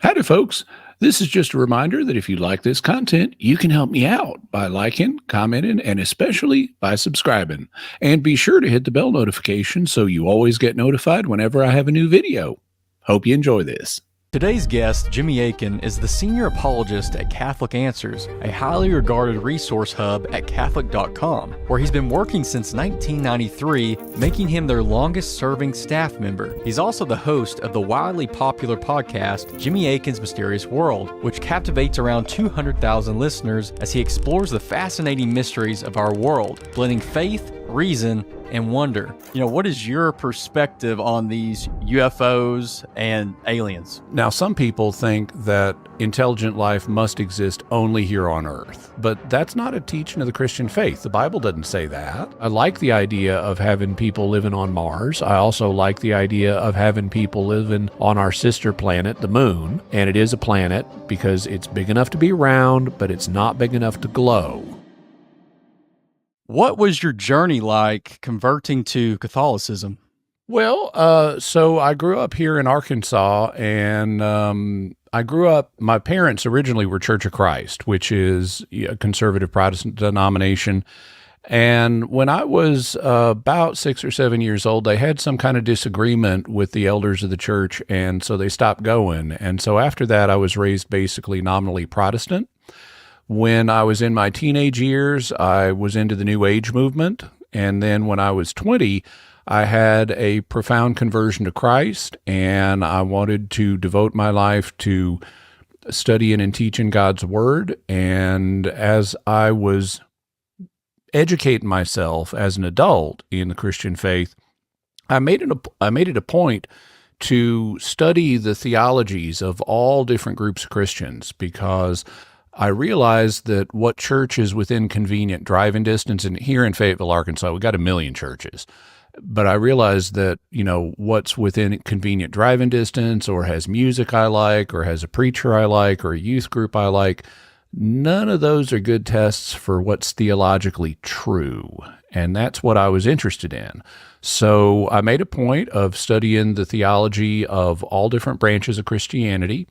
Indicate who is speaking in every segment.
Speaker 1: Howdy, folks. This is just a reminder that if you like this content, you can help me out by liking, commenting, and especially by subscribing. And be sure to hit the bell notification so you always get notified whenever I have a new video. Hope you enjoy this.
Speaker 2: Today's guest, Jimmy Akin, is the Senior Apologist at Catholic Answers, a highly regarded resource hub at Catholic.com, where he's been working since 1993, making him their longest-serving staff member. He's also the host of the wildly popular podcast, Jimmy Akin's Mysterious World, which captivates around 200,000 listeners as he explores the fascinating mysteries of our world, blending faith, reason, and wonder. What is your perspective on these UFOs and aliens?
Speaker 1: Now, some people think that intelligent life must exist only here on Earth, but that's not a teaching of the Christian faith. The Bible doesn't say that. I like the idea of having people living on Mars. I also like the idea of having people living on our sister planet, the Moon. And it is a planet because it's big enough to be round, but it's not big enough to glow.
Speaker 2: What was your journey like converting to Catholicism?
Speaker 1: Well, so I grew up here in Arkansas, and my parents originally were Church of Christ, which is a conservative Protestant denomination. And when I was about 6 or 7 years old, they had some kind of disagreement with the elders of the church, and so they stopped going. And so after that, I was raised basically nominally Protestant. When I was in my teenage years, I was into the New Age movement. And then when I was 20, I had a profound conversion to Christ, and I wanted to devote my life to studying and teaching God's Word. And as I was educating myself as an adult in the Christian faith, I made it a point to study the theologies of all different groups of Christians, because I realized that what church is within convenient driving distance, and here in Fayetteville, Arkansas, we got 1 million churches. But I realized that, what's within convenient driving distance, or has music I like, or has a preacher I like, or a youth group I like, none of those are good tests for what's theologically true. And that's what I was interested in. So I made a point of studying the theology of all different branches of Christianity,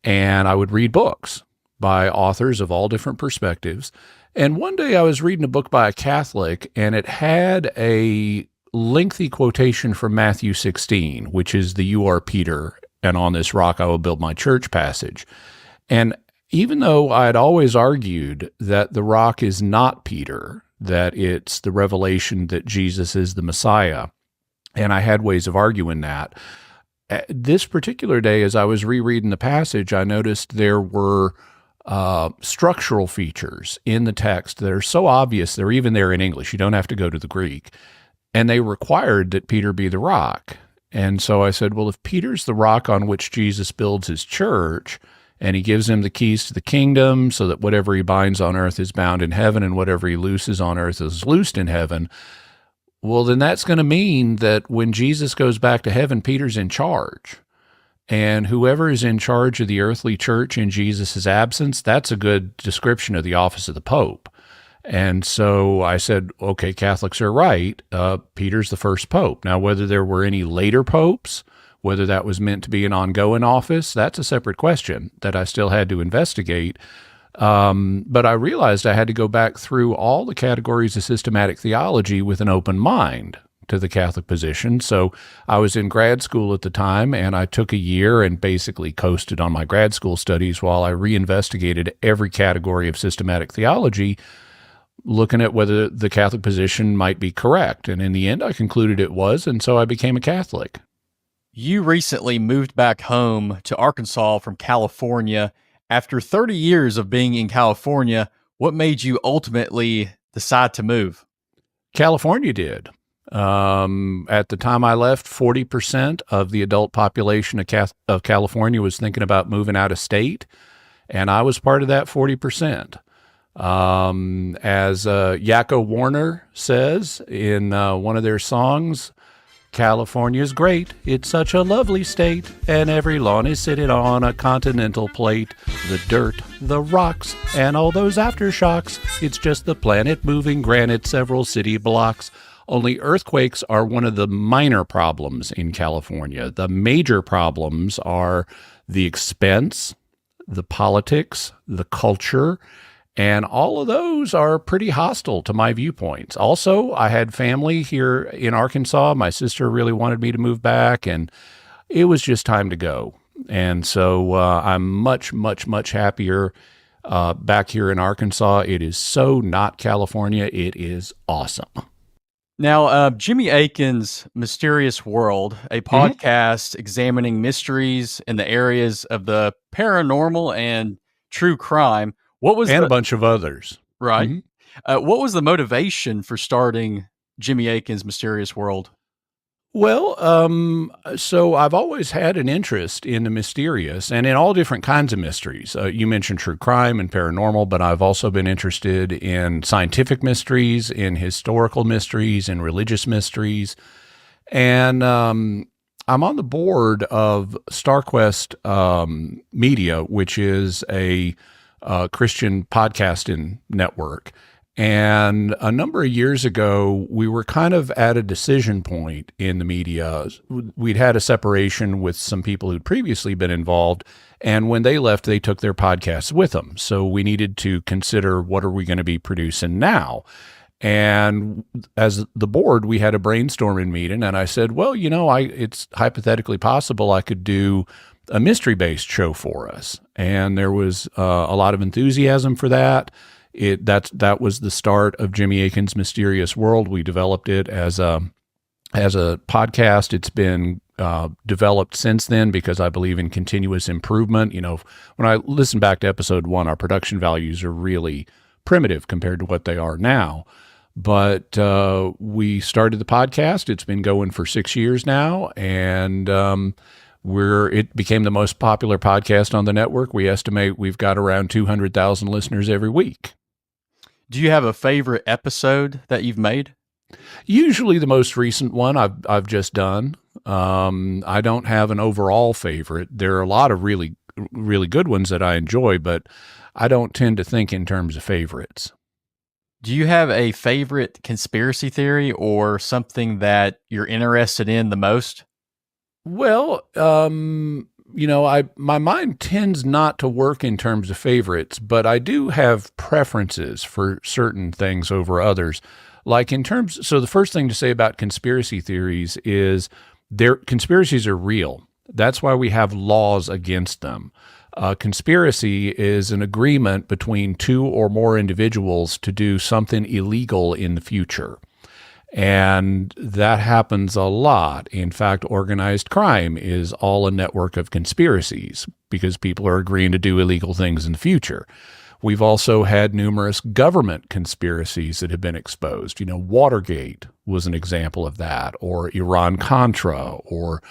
Speaker 1: and I would read books by authors of all different perspectives. And one day I was reading a book by a Catholic, and it had a lengthy quotation from Matthew 16, which is the "You are Peter, and on this rock I will build my church" passage. And even though I had always argued that the rock is not Peter, that it's the revelation that Jesus is the Messiah, and I had ways of arguing that, this particular day, as I was rereading the passage, I noticed there were structural features in the text that are so obvious, they're even there in English. You don't have to go to the Greek. And they required that Peter be the rock. And so I said, well, if Peter's the rock on which Jesus builds his church, and he gives him the keys to the kingdom so that whatever he binds on earth is bound in heaven, and whatever he looses on earth is loosed in heaven, well, then that's going to mean that when Jesus goes back to heaven, Peter's in charge. And whoever is in charge of the earthly church in Jesus' absence, that's a good description of the office of the Pope. And so I said, okay, Catholics are right. Peter's the first Pope. Now, whether there were any later popes, whether that was meant to be an ongoing office, that's a separate question that I still had to investigate. But I realized I had to go back through all the categories of systematic theology with an open mind to the Catholic position. So I was in grad school at the time, and I took a year and basically coasted on my grad school studies while I reinvestigated every category of systematic theology, looking at whether the Catholic position might be correct. And in the end, I concluded it was, and so I became a Catholic.
Speaker 2: You recently moved back home to Arkansas from California. After 30 years of being in California, what made you ultimately decide to move?
Speaker 1: California did. At the time I left, 40% of the adult population of California was thinking about moving out of state, and I was part of that 40%. As Yakko Warner says in one of their songs, California's great, it's such a lovely state, and every lawn is sitting on a continental plate. The dirt, the rocks, and all those aftershocks, it's just the planet moving granite several city blocks. Only earthquakes are one of the minor problems in California. The major problems are the expense, the politics, the culture, and all of those are pretty hostile to my viewpoints. Also, I had family here in Arkansas. My sister really wanted me to move back, and it was just time to go. And so I'm much, much, much happier back here in Arkansas. It is so not California. It is awesome.
Speaker 2: Now, Jimmy Akin's Mysterious World, a podcast examining mysteries in the areas of the paranormal and true crime. What was
Speaker 1: a bunch of others.
Speaker 2: Right. What was the motivation for starting Jimmy Akin's Mysterious World?
Speaker 1: Well, so I've always had an interest in the mysterious and in all different kinds of mysteries. You mentioned true crime and paranormal, but I've also been interested in scientific mysteries, in historical mysteries, in religious mysteries. And I'm on the board of StarQuest Media, which is a Christian podcasting network. And a number of years ago, we were kind of at a decision point in the media. We'd had a separation with some people who'd previously been involved. And when they left, they took their podcasts with them. So we needed to consider, what are we going to be producing now? And as the board, we had a brainstorming meeting. And I said, well, it's hypothetically possible I could do a mystery-based show for us. And there was a lot of enthusiasm for that. That was the start of Jimmy Akin's Mysterious World. We developed it as a podcast. It's been developed since then because I believe in continuous improvement. When I listen back to episode 1, our production values are really primitive compared to what they are now. But we started the podcast. It's been going for 6 years now, and it became the most popular podcast on the network. We estimate we've got around 200,000 listeners every week.
Speaker 2: Do you have a favorite episode that you've made?
Speaker 1: Usually the most recent one I've just done. I don't have an overall favorite. There are a lot of really, really good ones that I enjoy, but I don't tend to think in terms of favorites.
Speaker 2: Do you have a favorite conspiracy theory or something that you're interested in the most?
Speaker 1: Well, my mind tends not to work in terms of favorites, but I do have preferences for certain things over others. So the first thing to say about conspiracy theories is conspiracies are real. That's why we have laws against them. Conspiracy is an agreement between two or more individuals to do something illegal in the future. And that happens a lot. In fact, organized crime is all a network of conspiracies because people are agreeing to do illegal things in the future. We've also had numerous government conspiracies that have been exposed. Watergate was an example of that, or Iran-Contra, or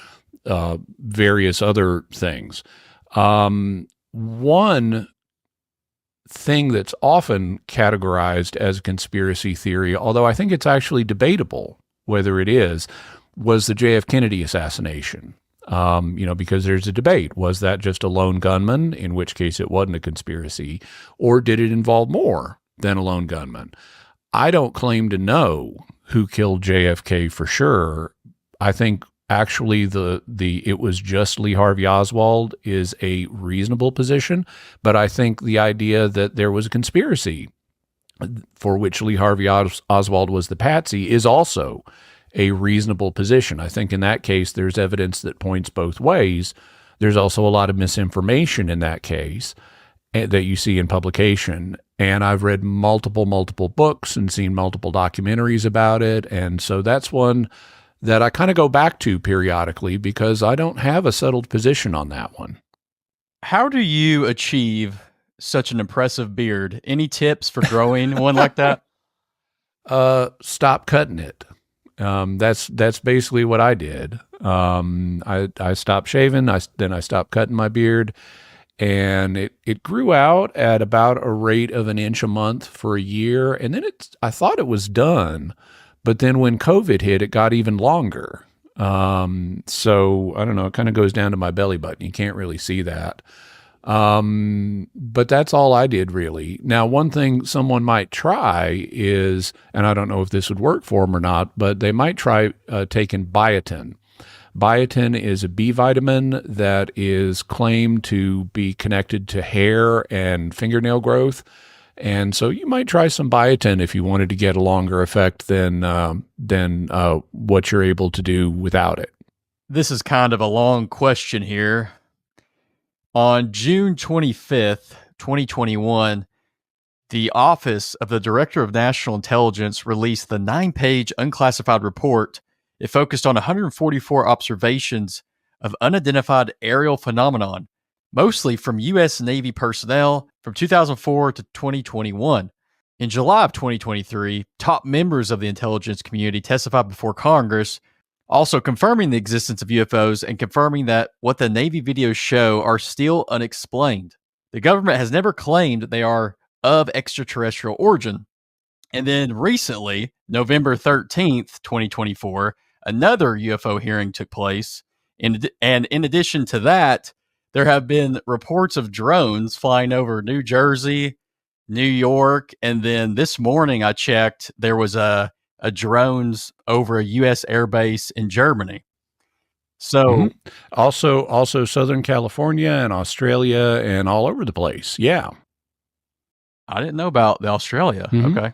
Speaker 1: various other things. One thing that's often categorized as a conspiracy theory, although I think it's actually debatable whether it is, was the JF Kennedy assassination. Because there's a debate. Was that just a lone gunman, in which case it wasn't a conspiracy, or did it involve more than a lone gunman? I don't claim to know who killed JFK for sure. I think actually it was just Lee Harvey Oswald is a reasonable position, but I think the idea that there was a conspiracy for which Lee Harvey Oswald was the patsy is also a reasonable position. I think in that case, there's evidence that points both ways. There's also a lot of misinformation in that case that you see in publication. And I've read multiple books and seen multiple documentaries about it. And so that's one that I kind of go back to periodically because I don't have a settled position on that one.
Speaker 2: How do you achieve such an impressive beard? Any tips for growing one like that?
Speaker 1: Stop cutting it. That's basically what I did. I stopped shaving. Then I stopped cutting my beard, and it grew out at about a rate of an inch a month for a year. And then I thought it was done, but then when COVID hit, it got even longer. So I don't know, it kind of goes down to my belly button. You can't really see that. But that's all I did really. Now, one thing someone might try is, and I don't know if this would work for them or not, but they might try taking biotin. Biotin is a B vitamin that is claimed to be connected to hair and fingernail growth. And so you might try some biotin if you wanted to get a longer effect than what you're able to do without it.
Speaker 2: This is kind of a long question here. On June 25th, 2021, the Office of the Director of National Intelligence released the 9-page unclassified report. It focused on 144 observations of unidentified aerial phenomenon, mostly from U.S. Navy personnel from 2004 to 2021. In July of 2023, top members of the intelligence community testified before Congress, also confirming the existence of UFOs and confirming that what the Navy videos show are still unexplained. The government has never claimed they are of extraterrestrial origin. And then recently, November 13th, 2024, another UFO hearing took place. And in addition to that, there have been reports of drones flying over New Jersey, New York, and then this morning I checked, there was a drones over a U.S. airbase in Germany. So
Speaker 1: also Southern California and Australia and all over the place. Yeah.
Speaker 2: I didn't know about the Australia. Okay.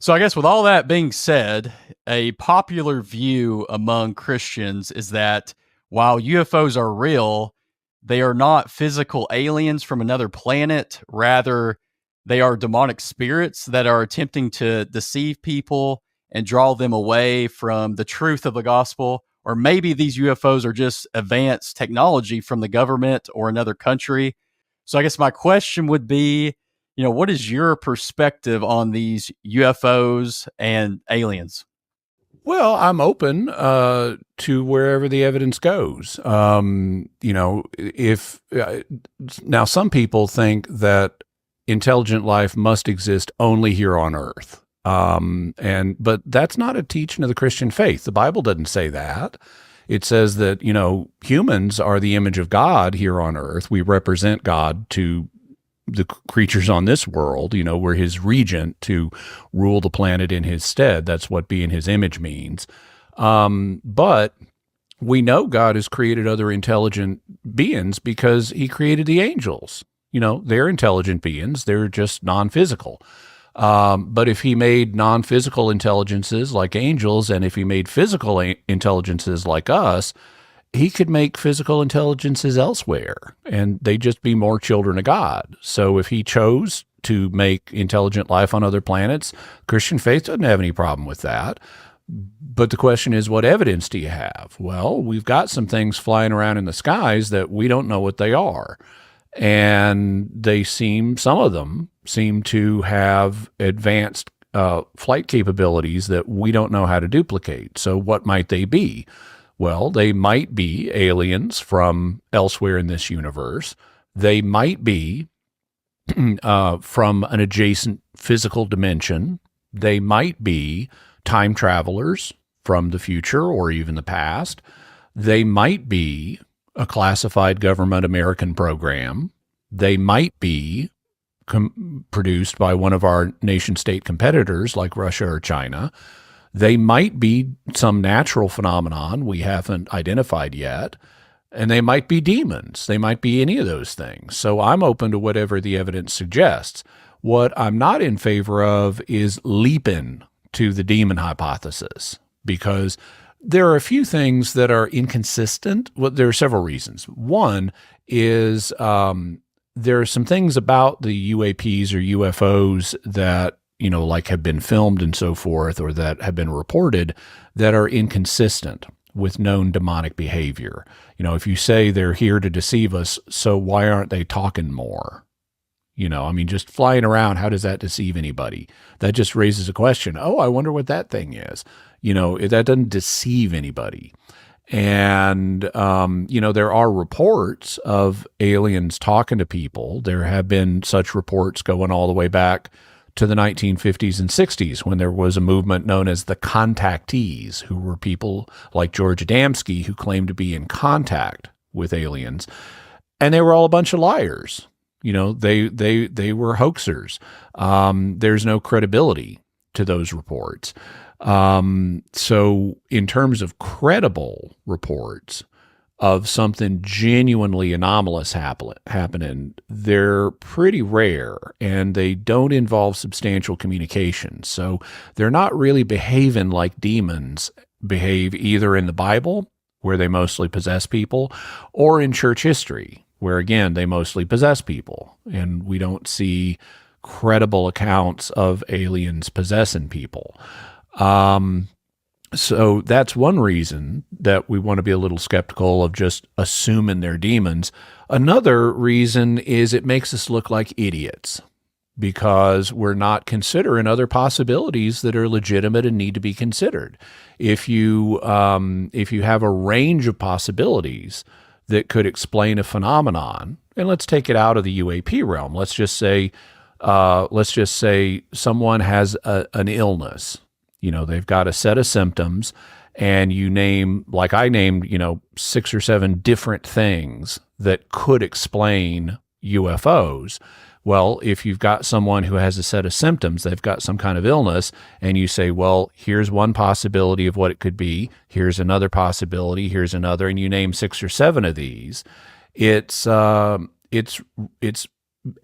Speaker 2: So I guess with all that being said, a popular view among Christians is that while UFOs are real, they are not physical aliens from another planet. Rather, they are demonic spirits that are attempting to deceive people and draw them away from the truth of the gospel. Or maybe these UFOs are just advanced technology from the government or another country. So I guess my question would be, what is your perspective on these UFOs and aliens?
Speaker 1: Well, I'm open to wherever the evidence goes. If now some people think that intelligent life must exist only here on Earth, but that's not a teaching of the Christian faith. The Bible doesn't say that. It says that humans are the image of God here on Earth. We represent God to the creatures on this world. We're his regent to rule the planet in his stead. That's what being his image means. But we know God has created other intelligent beings because he created the angels. They're intelligent beings. They're just non-physical. But if he made non-physical intelligences like angels, and if he made physical intelligences like us, he could make physical intelligences elsewhere, and they'd just be more children of God. So if he chose to make intelligent life on other planets, Christian faith doesn't have any problem with that. But the question is, what evidence do you have? Well, we've got some things flying around in the skies that we don't know what they are. And some of them seem to have advanced flight capabilities that we don't know how to duplicate. So what might they be? Well, they might be aliens from elsewhere in this universe. They might be from an adjacent physical dimension. They might be time travelers from the future or even the past. They might be a classified government American program. They might be produced by one of our nation-state competitors like Russia or China. They might be some natural phenomenon we haven't identified yet, and they might be demons. They might be any of those things. So I'm open to whatever the evidence suggests. What I'm not in favor of is leaping to the demon hypothesis, because there are a few things that are inconsistent. Well, there are several reasons. One is there are some things about the UAPs or UFOs that have been filmed and so forth, or that have been reported, that are inconsistent with known demonic behavior. If you say they're here to deceive us, so why aren't they talking more? Just flying around, how does that deceive anybody? That just raises a question. Oh, I wonder what that thing is. That doesn't deceive anybody. And, there are reports of aliens talking to people. There have been such reports going all the way back to the 1950s and 60s, when there was a movement known as the contactees, who were people like George Adamski who claimed to be in contact with aliens. And they were all a bunch of liars. They were hoaxers. There's no credibility to those reports. So in terms of credible reports of something genuinely anomalous happening, they're pretty rare, and they don't involve substantial communication. So they're not really behaving like demons behave either in the Bible, where they mostly possess people, or in church history, where again, they mostly possess people. And we don't see credible accounts of aliens possessing people. So that's one reason that we want to be a little skeptical of just assuming they're demons. Another reason is it makes us look like idiots because we're not considering other possibilities that are legitimate and need to be considered. If you have a range of possibilities that could explain a phenomenon, and let's take it out of the UAP realm. Let's just say someone has an illness. They've got a set of symptoms, and you name, like I named, 6 or 7 different things that could explain UFOs. Well, if you've got someone who has a set of symptoms, they've got some kind of illness, and you say, well, here's one possibility of what it could be, here's another possibility, here's another, and you name 6 or 7 of these, it's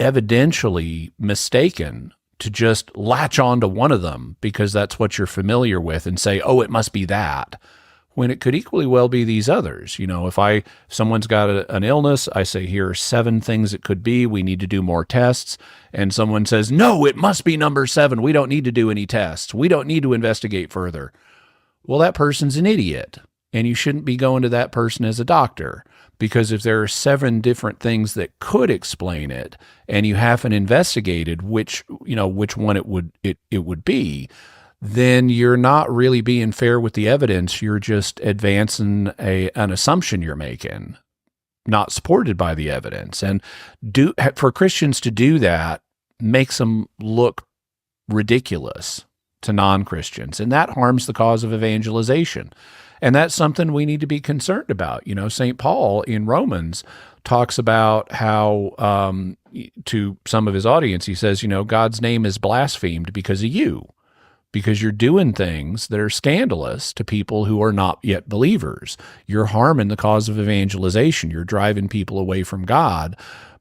Speaker 1: evidentially mistaken to just latch on to one of them because that's what you're familiar with and say, oh, it must be that, when it could equally well be these others. If someone's got an illness, I say, here are 7 things it could be. We need to do more tests. And someone says, no, it must be number 7. We don't need to do any tests. We don't need to investigate further. Well, that person's an idiot, and you shouldn't be going to that person as a doctor. Because if there are 7 different things that could explain it, and you haven't investigated which one it would be, then you're not really being fair with the evidence. You're just advancing an assumption you're making, not supported by the evidence. And for Christians to do that makes them look ridiculous to non-Christians, and that harms the cause of evangelization. And that's something we need to be concerned about. St. Paul in Romans talks about how, to some of his audience, he says, God's name is blasphemed because of you, because you're doing things that are scandalous to people who are not yet believers. You're harming the cause of evangelization. You're driving people away from God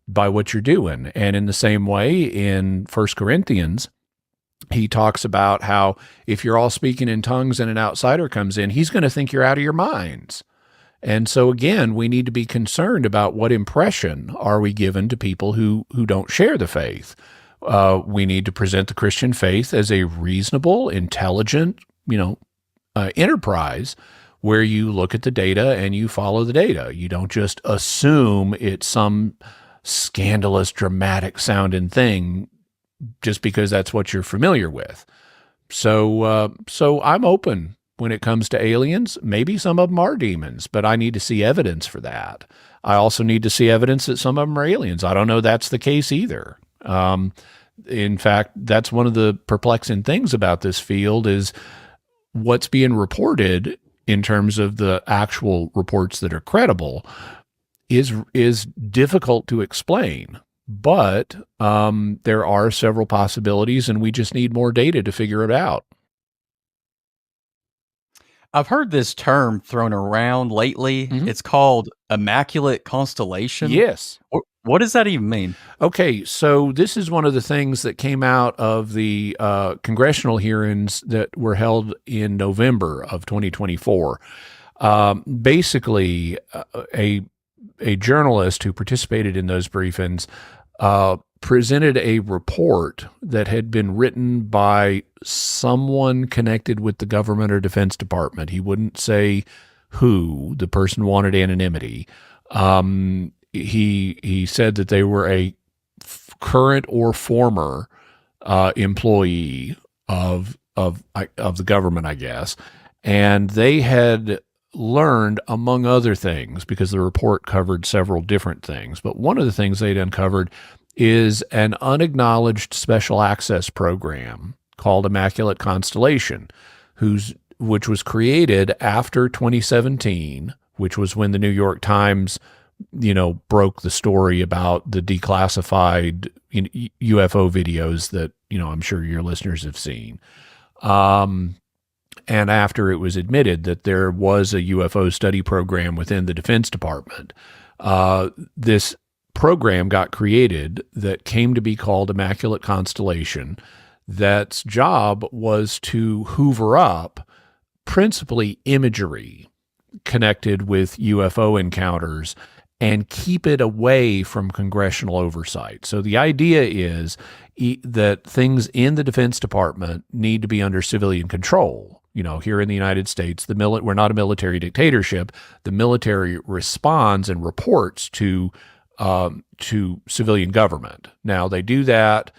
Speaker 1: by what you're doing. And in the same way, in 1 Corinthians, he talks about how if you're all speaking in tongues and an outsider comes in, he's going to think you're out of your minds. And so again, we need to be concerned about what impression are we given to people who don't share the faith. We need to present the Christian faith as a reasonable, intelligent, enterprise where you look at the data and you follow the data. You don't just assume it's some scandalous, dramatic sounding thing just because that's what you're familiar with. So I'm open when it comes to aliens. Maybe some of them are demons, but I need to see evidence for that. I also need to see evidence that some of them are aliens. I don't know that's the case either. In fact, that's one of the perplexing things about this field is what's being reported in terms of the actual reports that are credible is difficult to explain. But there are several possibilities, and we just need more data to figure it out.
Speaker 2: I've heard this term thrown around lately.
Speaker 1: Mm-hmm.
Speaker 2: It's called immaculate constellation.
Speaker 1: Yes.
Speaker 2: What does that even mean?
Speaker 1: Okay, so this is one of the things that came out of the congressional hearings that were held in November of 2024. Basically, a journalist who participated in those briefings presented a report that had been written by someone connected with the government or Defense Department. He wouldn't say who. The person wanted anonymity. He said that they were a current or former employee of the government, I guess, and they had learned, among other things, because the report covered several different things, but one of the things they'd uncovered is an unacknowledged special access program called Immaculate Constellation, which was created after 2017, which was when the New York Times, broke the story about the declassified UFO videos that, I'm sure your listeners have seen. and after it was admitted that there was a UFO study program within the Defense Department, this program got created that came to be called Immaculate Constellation, that's job was to hoover up principally imagery connected with UFO encounters and keep it away from congressional oversight. So the idea is that things in the Defense Department need to be under civilian control. You know, here in the United States, we're not a military dictatorship. The military responds and reports to civilian government. Now, they do that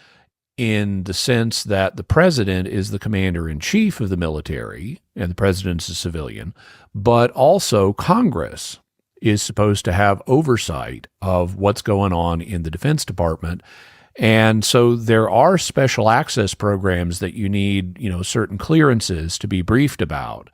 Speaker 1: in the sense that the president is the commander-in-chief of the military, and the president's a civilian, but also Congress is supposed to have oversight of what's going on in the Defense Department. And so there are special access programs that you need, certain clearances to be briefed about,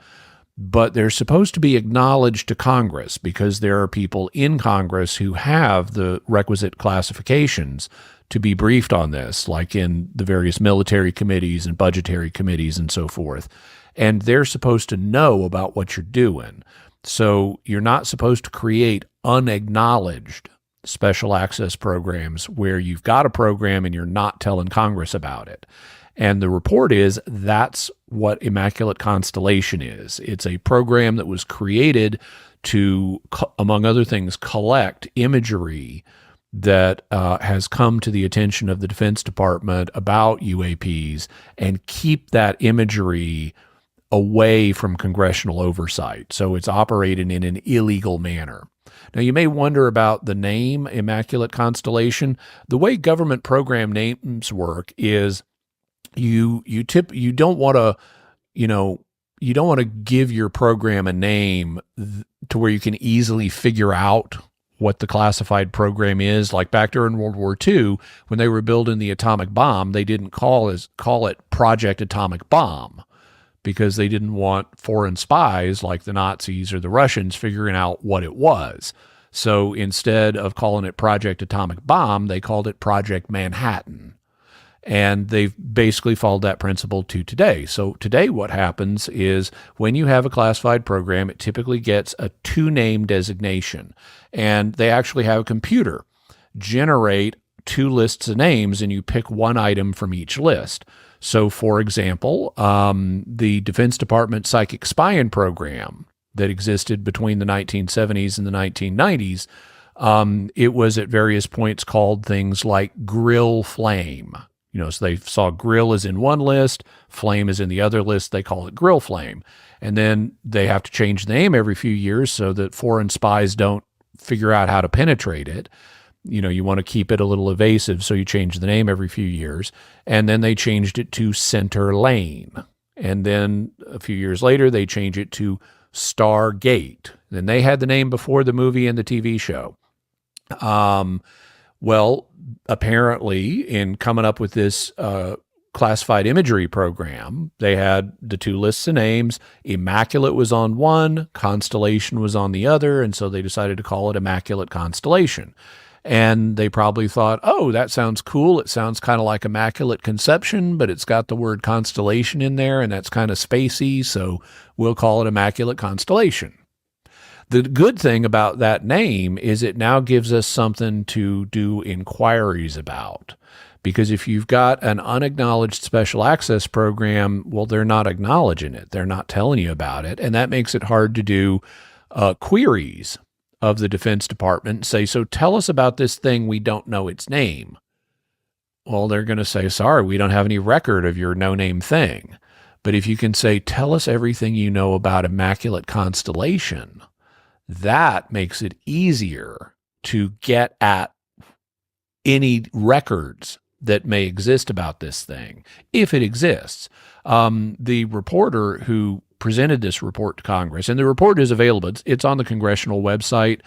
Speaker 1: but they're supposed to be acknowledged to Congress because there are people in Congress who have the requisite classifications to be briefed on this, like in the various military committees and budgetary committees and so forth. And they're supposed to know about what you're doing. So you're not supposed to create unacknowledged special access programs where you've got a program and you're not telling Congress about it. And the report is that's what Immaculate Constellation is. It's a program that was created to, among other things, collect imagery that has come to the attention of the Defense Department about UAPs and keep that imagery away from congressional oversight. So it's operated in an illegal manner. Now, you may wonder about the name Immaculate Constellation. The way government program names work is you don't want to give your program a name to where you can easily figure out what the classified program is. Like back during World War II, when they were building the atomic bomb, they didn't call it Project Atomic Bomb because they didn't want foreign spies like the Nazis or the Russians figuring out what it was. So instead of calling it Project Atomic Bomb, they called it Project Manhattan. And they've basically followed that principle to today. So today what happens is when you have a classified program, it typically gets a two-name designation. And they actually have a computer generate two lists of names, and you pick one item from each list. So, for example, the Defense Department Psychic Spying Program that existed between the 1970s and the 1990s, it was at various points called things like Grill Flame. So they saw grill is in one list, flame is in the other list. They call it Grill Flame. And then they have to change the name every few years so that foreign spies don't figure out how to penetrate it. You want to keep it a little evasive, so you change the name every few years. And then they changed it to Center Lane. And then a few years later, they changed it to Stargate. Then they had the name before the movie and the TV show. Well, apparently, in coming up with this classified imagery program, they had the two lists of names. Immaculate was on one, Constellation was on the other, and so they decided to call it Immaculate Constellation. And they probably thought, oh, that sounds cool. It sounds kind of like Immaculate Conception, but it's got the word constellation in there, and that's kind of spacey, so we'll call it Immaculate Constellation. The good thing about that name is it now gives us something to do inquiries about. Because if you've got an unacknowledged special access program, well, they're not acknowledging it. They're not telling you about it. And that makes it hard to do queries of the Defense Department and say, so tell us about this thing, we don't know its name. Well, they're going to say, sorry, we don't have any record of your no-name thing. But if you can say, tell us everything you know about Immaculate Constellation, that makes it easier to get at any records that may exist about this thing, if it exists. The reporter who presented this report to Congress, and the report is available. It's on the congressional website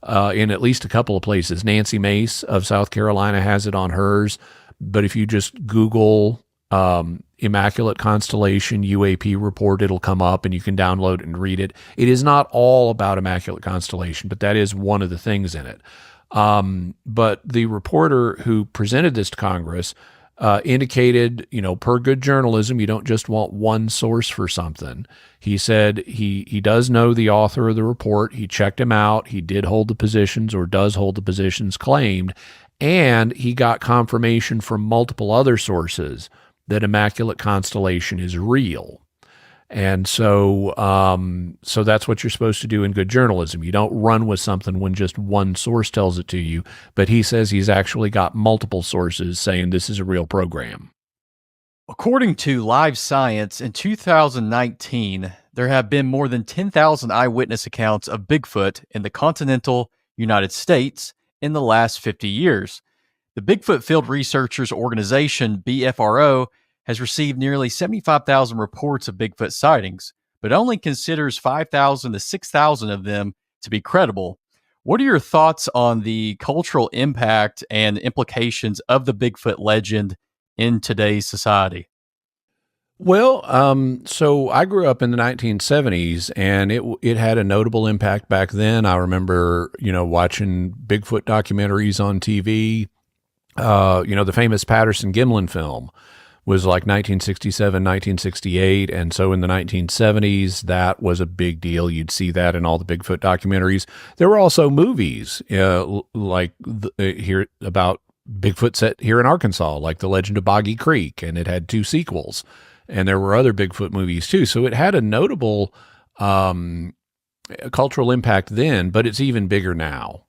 Speaker 1: in at least a couple of places. Nancy Mace of South Carolina has it on hers, but if you just Google Immaculate Constellation UAP report, it'll come up and you can download it and read it. It is not all about Immaculate Constellation, but that is one of the things in it. But the reporter who presented this to Congress indicated, per good journalism, you don't just want one source for something. He said he does know the author of the report. He checked him out. He did hold the positions, or does hold the positions claimed, and he got confirmation from multiple other sources that Immaculate Constellation is real. And so that's what you're supposed to do in good journalism. You don't run with something when just one source tells it to you. But he says he's actually got multiple sources saying this is a real program.
Speaker 2: According to Live Science, in 2019, there have been more than 10,000 eyewitness accounts of Bigfoot in the continental United States in the last 50 years. The Bigfoot Field Researchers Organization, BFRO, has received nearly 75,000 reports of Bigfoot sightings, but only considers 5,000 to 6,000 of them to be credible. What are your thoughts on the cultural impact and implications of the Bigfoot legend in today's society?
Speaker 1: Well, so I grew up in the 1970s, and it had a notable impact back then. I remember, watching Bigfoot documentaries on TV. The famous Patterson-Gimlin film was like 1967, 1968. And so in the 1970s, that was a big deal. You'd see that in all the Bigfoot documentaries. There were also movies here about Bigfoot set here in Arkansas, like The Legend of Boggy Creek, and it had 2 sequels. And there were other Bigfoot movies too. So it had a notable cultural impact then, but it's even bigger now.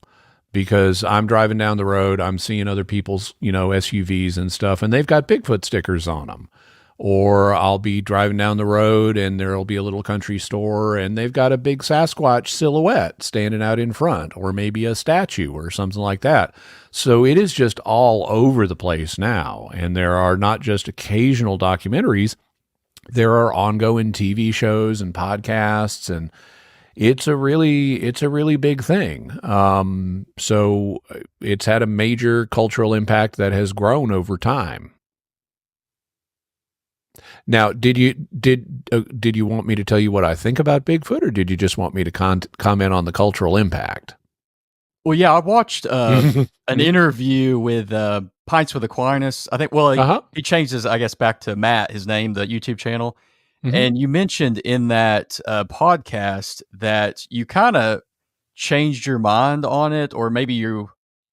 Speaker 1: Because I'm driving down the road, I'm seeing other people's, SUVs and stuff, and they've got Bigfoot stickers on them. Or I'll be driving down the road and there'll be a little country store and they've got a big Sasquatch silhouette standing out in front, or maybe a statue or something like that. So it is just all over the place now. And there are not just occasional documentaries, there are ongoing TV shows and podcasts, and it's a really big thing. So it's had a major cultural impact that has grown over time. Now, did you want me to tell you what I think about Bigfoot, or did you just want me to comment on the cultural impact?
Speaker 2: Well, yeah, I watched an interview with Pints with Aquinas. I think, well, he changed his, I guess, back to Matt, his name, the YouTube channel. Mm-hmm. And you mentioned in that podcast that you kind of changed your mind on it, or maybe you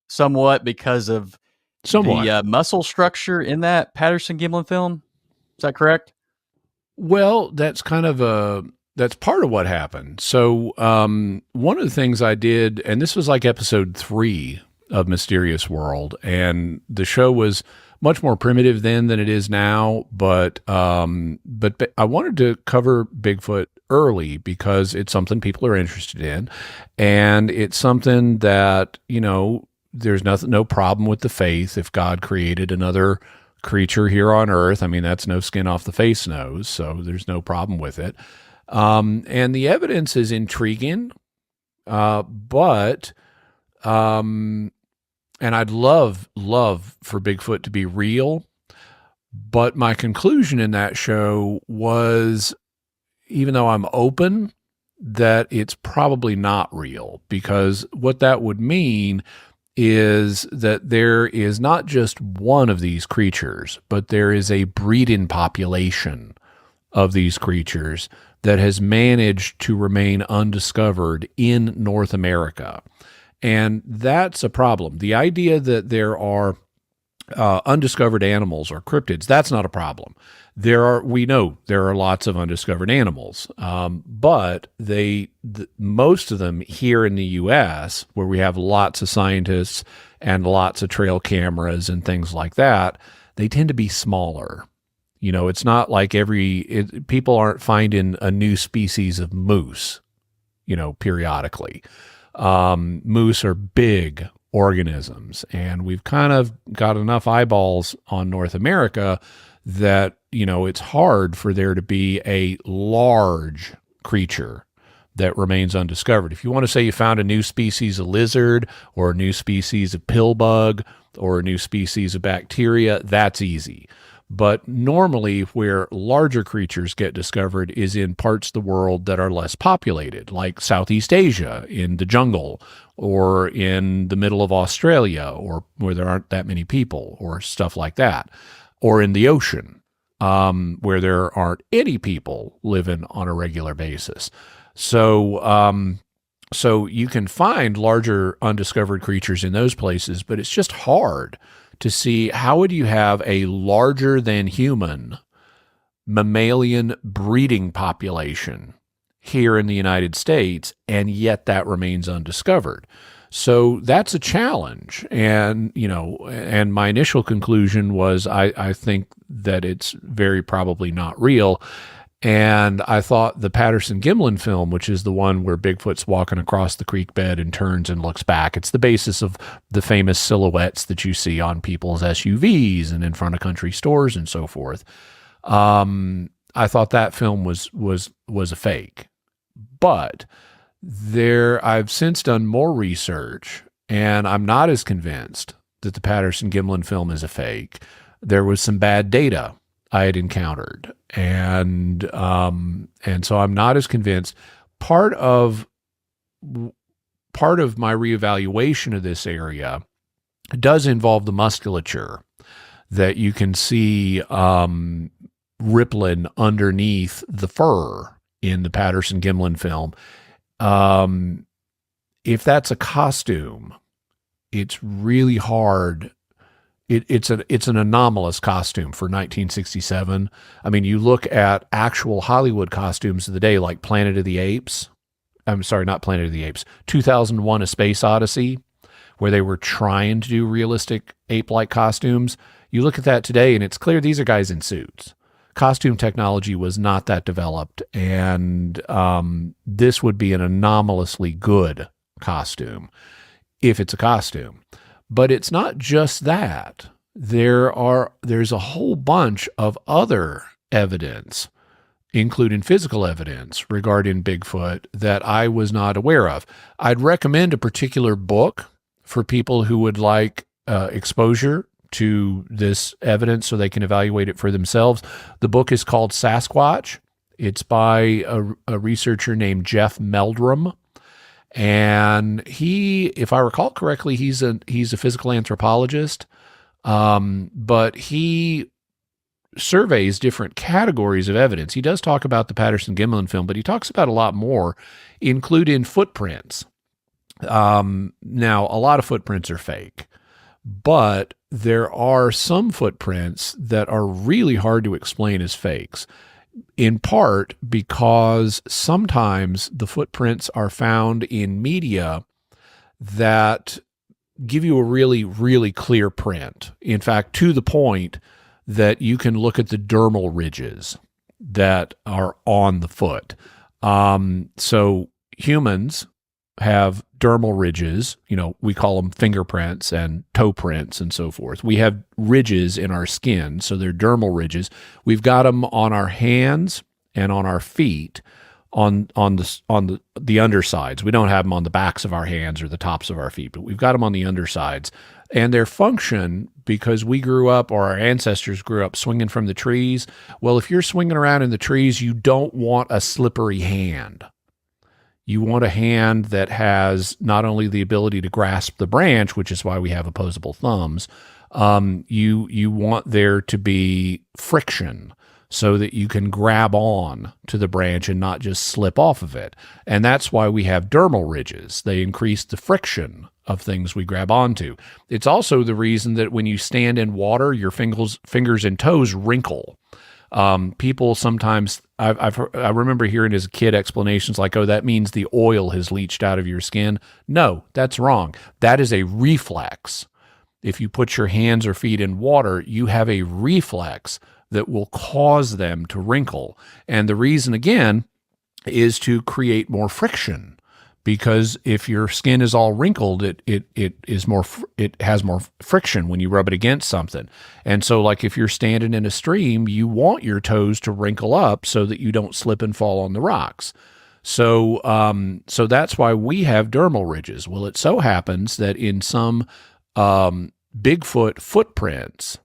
Speaker 2: somewhat because of the muscle structure in that Patterson-Gimlin film. Is that correct?
Speaker 1: Well, that's kind of that's part of what happened. So one of the things I did, and this was like episode 3 of Mysterious World, and the show was much more primitive then than it is now, but I wanted to cover Bigfoot early because it's something people are interested in, and it's something that, there's no problem with the faith. If God created another creature here on Earth, I mean, that's no skin off the face knows, so there's no problem with it. And the evidence is intriguing, but and I'd love for Bigfoot to be real. But my conclusion in that show was, even though I'm open, that it's probably not real, because what that would mean is that there is not just one of these creatures, but there is a breeding population of these creatures that has managed to remain undiscovered in North America. And that's a problem. The idea that there are undiscovered animals or cryptids, that's not a problem. We know there are lots of undiscovered animals, but most of them here in the U.S., where we have lots of scientists and lots of trail cameras and things like that, they tend to be smaller. It's not like people aren't finding a new species of moose, periodically. Moose are big organisms, and we've kind of got enough eyeballs on North America that, it's hard for there to be a large creature that remains undiscovered. If you want to say you found a new species of lizard, or a new species of pill bug, or a new species of bacteria, that's easy. But normally where larger creatures get discovered is in parts of the world that are less populated, like Southeast Asia in the jungle, or in the middle of Australia, or where there aren't that many people, or stuff like that. or in the ocean, where there aren't any people living on a regular basis. So, so you can find larger undiscovered creatures in those places, but it's just hard to see how would you have a larger than human mammalian breeding population here in the United States, and yet that remains undiscovered. So that's a challenge. And, and my initial conclusion was I think that it's very probably not real. And I thought the Patterson-Gimlin film, which is the one where Bigfoot's walking across the creek bed and turns and looks back, it's the basis of the famous silhouettes that you see on people's SUVs and in front of country stores and so forth. I thought that film was a fake. But I've since done more research, and I'm not as convinced that the Patterson-Gimlin film is a fake. There was some bad data I had encountered, and so I'm not as convinced. Part of my reevaluation of this area does involve the musculature that you can see rippling underneath the fur in the Patterson-Gimlin film. If that's a costume, it's really hard. It's an anomalous costume for 1967. I mean, you look at actual Hollywood costumes of the day, like Planet of the Apes. I'm sorry, not Planet of the Apes. 2001: A Space Odyssey, where they were trying to do realistic ape-like costumes. You look at that today, and it's clear these are guys in suits. Costume technology was not that developed, and this would be an anomalously good costume if it's a costume. But it's not just that. There's a whole bunch of other evidence, including physical evidence regarding Bigfoot, that I was not aware of. I'd recommend a particular book for people who would like exposure to this evidence so they can evaluate it for themselves. The book is called Sasquatch. It's by a researcher named Jeff Meldrum. And he, if I recall correctly, he's a physical anthropologist, but he surveys different categories of evidence. He does talk about the Patterson-Gimlin film, but he talks about a lot more, including footprints. Now, a lot of footprints are fake, but there are some footprints that are really hard to explain as fakes, in part because sometimes the footprints are found in media that give you a really, really clear print. In fact, to the point that you can look at the dermal ridges that are on the foot. So humans have dermal ridges, we call them fingerprints and toe prints and so forth. We have ridges in our skin, so they're dermal ridges. We've got them on our hands and on our feet on the undersides. We don't have them on the backs of our hands or the tops of our feet, but we've got them on the undersides. And their function, because we grew up, or our ancestors grew up swinging from the trees, well, if you're swinging around in the trees, you don't want a slippery hand. You want a hand that has not only the ability to grasp the branch, which is why we have opposable thumbs, you want there to be friction so that you can grab on to the branch and not just slip off of it. And that's why we have dermal ridges. They increase the friction of things we grab onto. It's also the reason that when you stand in water, your fingers and toes wrinkle. People sometimes, I remember hearing as a kid explanations like, oh, that means the oil has leached out of your skin. No, that's wrong. That is a reflex. If you put your hands or feet in water, you have a reflex that will cause them to wrinkle. And the reason, again, is to create more friction. Because if your skin is all wrinkled, it has more friction when you rub it against something. And so, like if you're standing in a stream, you want your toes to wrinkle up so that you don't slip and fall on the rocks. So that's why we have dermal ridges. Well, it so happens that in some Bigfoot footprints,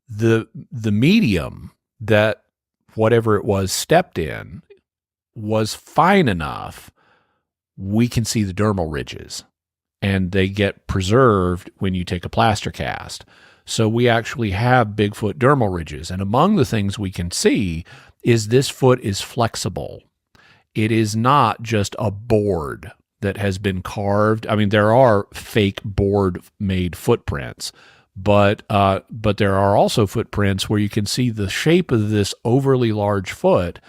Speaker 1: the medium that whatever it was stepped in was fine enough. We can see the dermal ridges, and they get preserved when you take a plaster cast. So we actually have Bigfoot dermal ridges. And among the things we can see is this foot is flexible. It is not just a board that has been carved. I mean, there are fake board-made footprints, but there are also footprints where you can see the shape of this overly large foot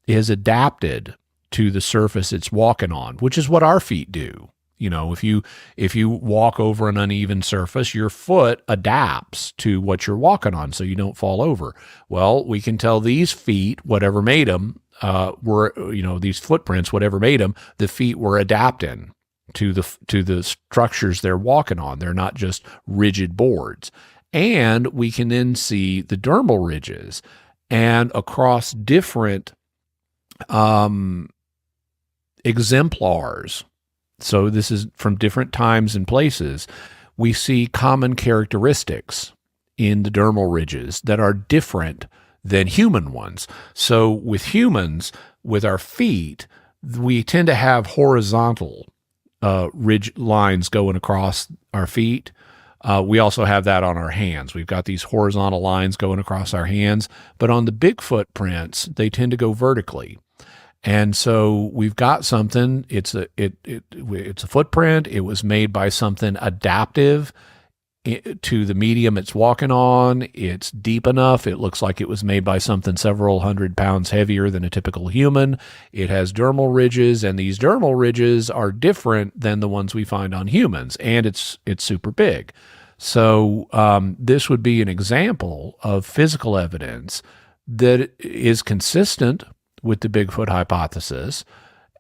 Speaker 1: is adapted to the surface it's walking on, which is what our feet do. If you walk over an uneven surface, your foot adapts to what you're walking on so you don't fall over. Well, we can tell these feet, whatever made them, these footprints, whatever made them, the feet were adapting to the structures they're walking on. They're not just rigid boards. And we can then see the dermal ridges, and across different exemplars. So this is from different times and places. We see common characteristics in the dermal ridges that are different than human ones. So with humans, with our feet, we tend to have horizontal ridge lines going across our feet. We also have that on our hands. We've got these horizontal lines going across our hands, but on the Bigfoot prints, they tend to go vertically. And so we've got something. It's a footprint. It was made by something adaptive to the medium it's walking on. It's deep enough. It looks like it was made by something several hundred pounds heavier than a typical human. It has dermal ridges, and these dermal ridges are different than the ones we find on humans, and it's super big. So this would be an example of physical evidence that is consistent with the Bigfoot hypothesis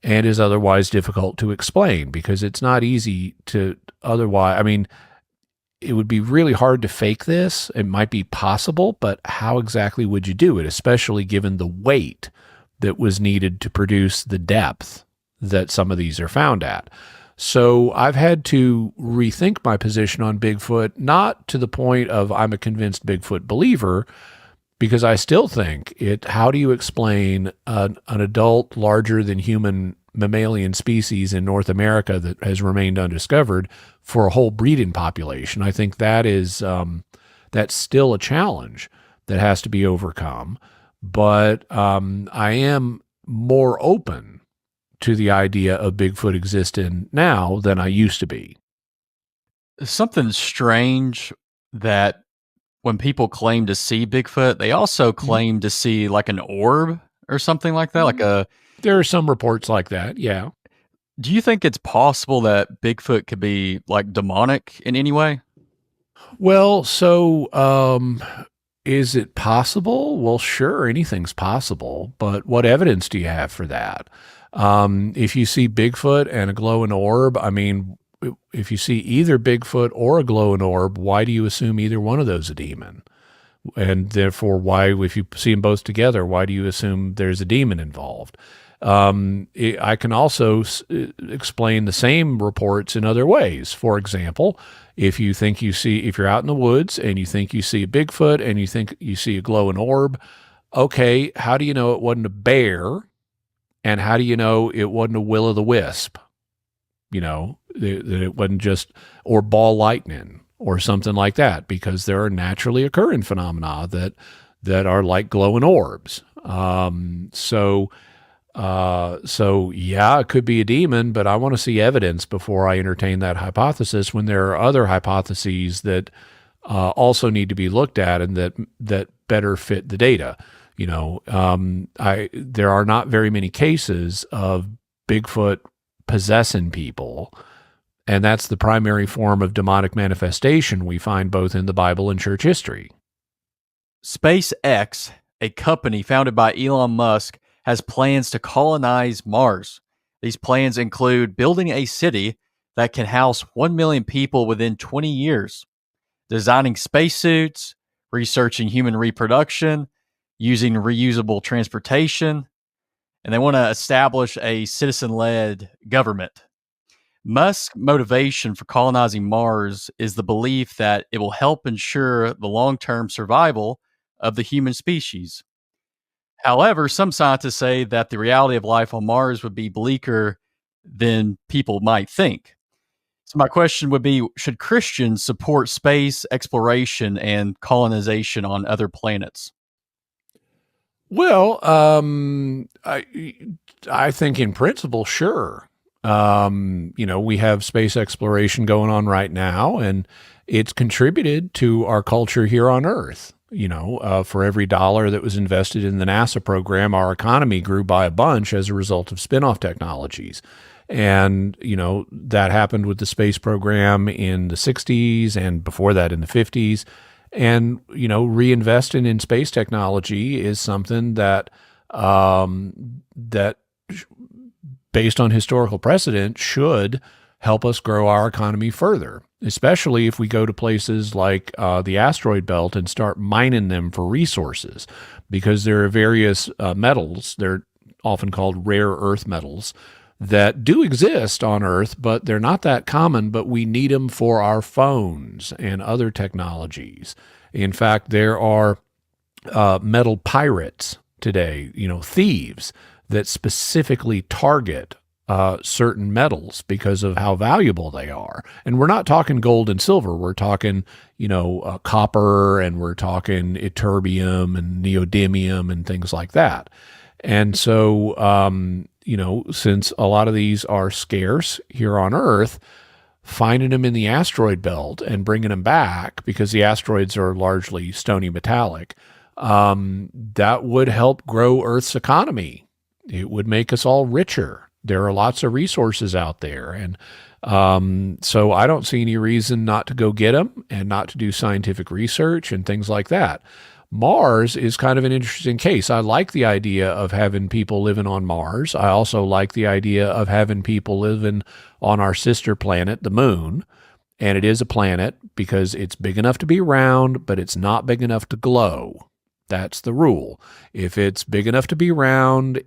Speaker 1: and is otherwise difficult to explain, because it's not easy to otherwise. I mean, it would be really hard to fake this. It might be possible, but how exactly would you do it, especially given the weight that was needed to produce the depth that some of these are found at? So I've had to rethink my position on Bigfoot, not to the point of I'm a convinced Bigfoot believer, because I still think how do you explain an adult larger than human mammalian species in North America that has remained undiscovered for a whole breeding population? I think that is that's still a challenge that has to be overcome. But I am more open to the idea of Bigfoot existing now than I used to be.
Speaker 2: Something strange that when people claim to see Bigfoot, they also claim to see like an orb or something like that.
Speaker 1: There are some reports like that, yeah.
Speaker 2: Do you think it's possible that Bigfoot could be like demonic in any way?
Speaker 1: Well, so is it possible? Well, sure, anything's possible, but what evidence do you have for that? If you see Bigfoot and a glowing orb, I mean, if you see either Bigfoot or a glowing orb, why do you assume either one of those is a demon? And therefore, why, if you see them both together, why do you assume there's a demon involved? I can also explain the same reports in other ways. For example, if you're out in the woods and you think you see a Bigfoot and you think you see a glowing orb, okay, how do you know it wasn't a bear? And how do you know it wasn't a will-o'-the-wisp? That it wasn't just, or ball lightning or something like that, because there are naturally occurring phenomena that are like glowing orbs. So yeah, it could be a demon, but I want to see evidence before I entertain that hypothesis, when there are other hypotheses that also need to be looked at and that better fit the data. There are not very many cases of Bigfoot possessing people, and that's the primary form of demonic manifestation we find both in the Bible and church history.
Speaker 2: SpaceX, a company founded by Elon Musk, has plans to colonize Mars. These plans include building a city that can house 1 million people within 20 years, designing spacesuits, researching human reproduction, using reusable transportation, and they want to establish a citizen-led government. Musk's motivation for colonizing Mars is the belief that it will help ensure the long-term survival of the human species. However, some scientists say that the reality of life on Mars would be bleaker than people might think. So my question would be, should Christians support space exploration and colonization on other planets?
Speaker 1: Well, I think in principle, sure. We have space exploration going on right now, and it's contributed to our culture here on Earth. For every dollar that was invested in the NASA program, our economy grew by a bunch as a result of spin-off technologies. And, that happened with the space program in the 60s and before that in the 50s. And, reinvesting in space technology is something that, that based on historical precedent should help us grow our economy further, especially if we go to places like the asteroid belt and start mining them for resources, because there are various metals, they're often called rare earth metals, that do exist on Earth, but they're not that common, but we need them for our phones and other technologies. In fact, there are metal pirates today, thieves that specifically target certain metals because of how valuable they are. And we're not talking gold and silver. We're talking, copper, and we're talking ytterbium and neodymium and things like that. And so, since a lot of these are scarce here on Earth, finding them in the asteroid belt and bringing them back, because the asteroids are largely stony metallic, that would help grow Earth's economy. It would make us all richer. There are lots of resources out there. And so I don't see any reason not to go get them and not to do scientific research and things like that. Mars is kind of an interesting case. I like the idea of having people living on Mars. I also like the idea of having people living on our sister planet, the moon. And it is a planet because it's big enough to be round, but it's not big enough to glow. That's the rule. If it's big enough to be round,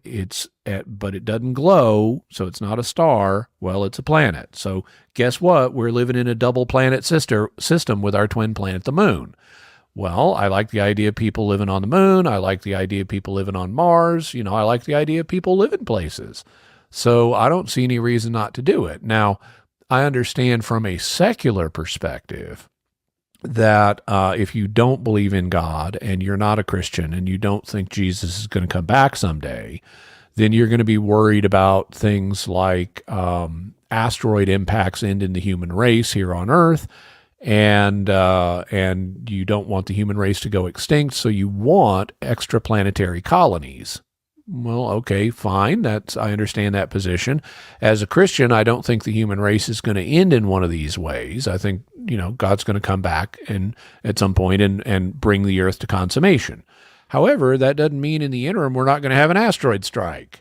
Speaker 1: but it doesn't glow, so it's not a star, well, it's a planet. So guess what? We're living in a double planet system with our twin planet, the moon. Well, I like the idea of people living on the moon. I like the idea of people living on Mars. I like the idea of people living places. So I don't see any reason not to do it. Now, I understand from a secular perspective that if you don't believe in God and you're not a Christian and you don't think Jesus is going to come back someday, then you're going to be worried about things like asteroid impacts ending the human race here on Earth. And you don't want the human race to go extinct, so you want extraplanetary colonies. Well, okay, fine. I understand that position. As a Christian, I don't think the human race is going to end in one of these ways. I think, God's going to come back and at some point and bring the earth to consummation. However, that doesn't mean in the interim we're not going to have an asteroid strike.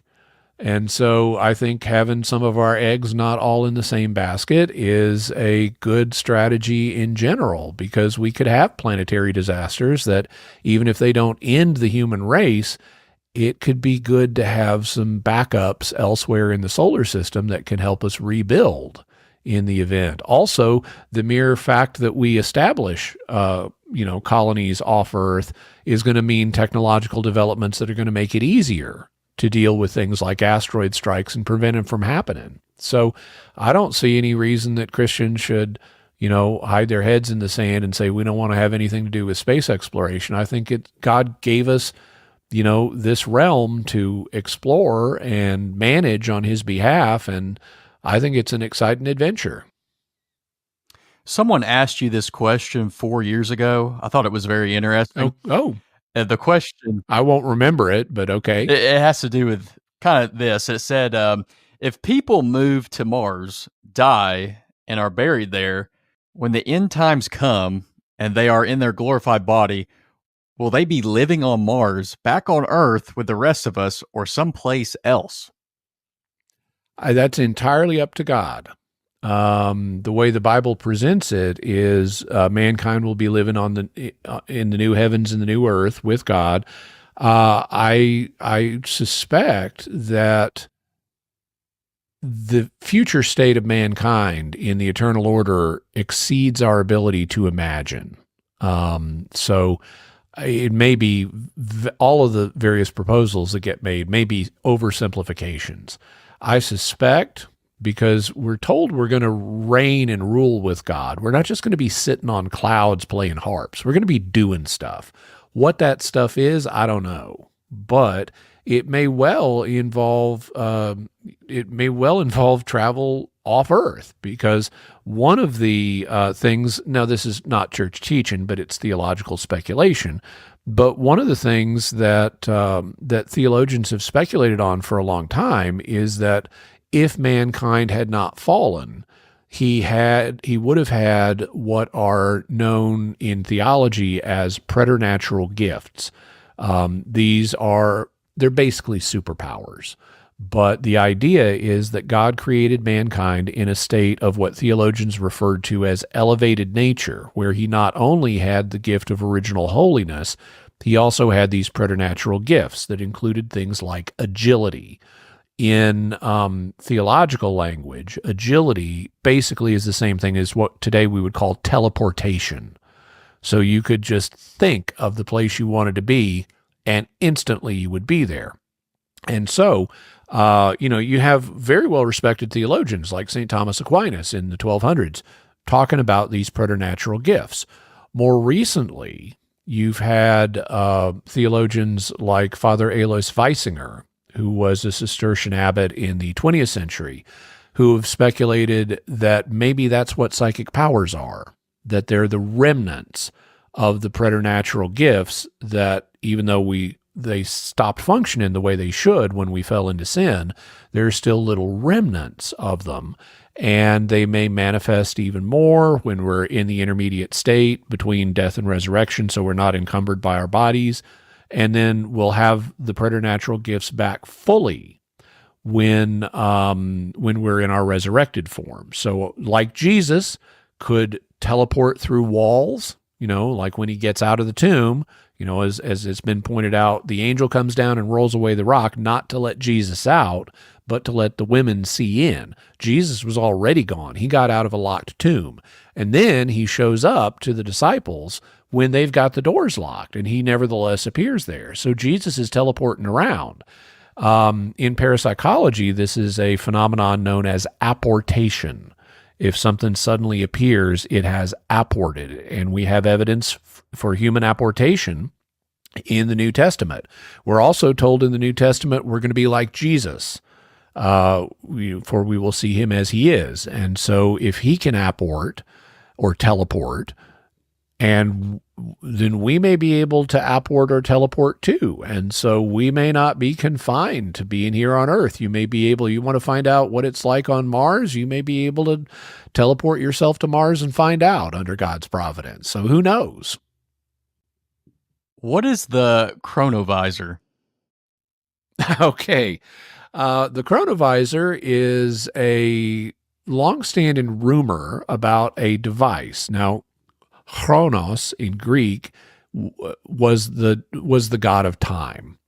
Speaker 1: And so I think having some of our eggs not all in the same basket is a good strategy in general, because we could have planetary disasters that, even if they don't end the human race, it could be good to have some backups elsewhere in the solar system that can help us rebuild in the event. Also, the mere fact that we establish colonies off Earth is going to mean technological developments that are going to make it easier to deal with things like asteroid strikes and prevent them from happening. So I don't see any reason that Christians should, hide their heads in the sand and say, we don't want to have anything to do with space exploration. I think God gave us, this realm to explore and manage on his behalf. And I think it's an exciting adventure.
Speaker 2: Someone asked you this question 4 years ago. I thought it was very interesting.
Speaker 1: Oh.
Speaker 2: The question,
Speaker 1: I won't remember it, but okay.
Speaker 2: It has to do with kind of this. It said, if people move to Mars, die, and are buried there, when the end times come and they are in their glorified body, will they be living on Mars, back on Earth with the rest of us, or someplace else?
Speaker 1: That's entirely up to God. The way the Bible presents it is mankind will be living in the new heavens and the new earth with God. I suspect that the future state of mankind in the eternal order exceeds our ability to imagine. So it may be all of the various proposals that get made may be oversimplifications. I suspect, because we're told we're going to reign and rule with God. We're not just going to be sitting on clouds playing harps. We're going to be doing stuff. What that stuff is, I don't know, but it may well involve travel off Earth, because one of the things, now this is not church teaching, but it's theological speculation. But one of the things that that theologians have speculated on for a long time is that if mankind had not fallen, he would have had what are known in theology as preternatural gifts. They're basically superpowers. But the idea is that God created mankind in a state of what theologians referred to as elevated nature, where he not only had the gift of original holiness, he also had these preternatural gifts that included things like agility. In theological language, agility basically is the same thing as what today we would call teleportation. So you could just think of the place you wanted to be, and instantly you would be there. And so, you have very well-respected theologians like St. Thomas Aquinas in the 1200s talking about these preternatural gifts. More recently, you've had theologians like Father Alois Weisinger, who was a Cistercian abbot in the 20th century, who have speculated that maybe that's what psychic powers are, that they're the remnants of the preternatural gifts that, even though they stopped functioning the way they should when we fell into sin, there's still little remnants of them. And they may manifest even more when we're in the intermediate state between death and resurrection, so we're not encumbered by our bodies. And then we'll have the preternatural gifts back fully when we're in our resurrected form. So like Jesus could teleport through walls, like when he gets out of the tomb, as it's been pointed out, the angel comes down and rolls away the rock, not to let Jesus out, but to let the women see in. Jesus was already gone. He got out of a locked tomb. And then he shows up to the disciples when they've got the doors locked, and he nevertheless appears there. So Jesus is teleporting around. In parapsychology, this is a phenomenon known as apportation. If something suddenly appears, it has apported, and we have evidence for human apportation in the New Testament. We're also told in the New Testament we're going to be like Jesus, for we will see him as he is. And so if he can apport or teleport, and then we may be able to apport or teleport too. And so we may not be confined to being here on Earth. You may be able, you want to find out what it's like on Mars, you may be able to teleport yourself to Mars and find out under God's providence. So who knows?
Speaker 2: What is the Chronovisor?
Speaker 1: Okay. The Chronovisor is a long-standing rumor about a device. Now, Chronos in Greek was the god of time,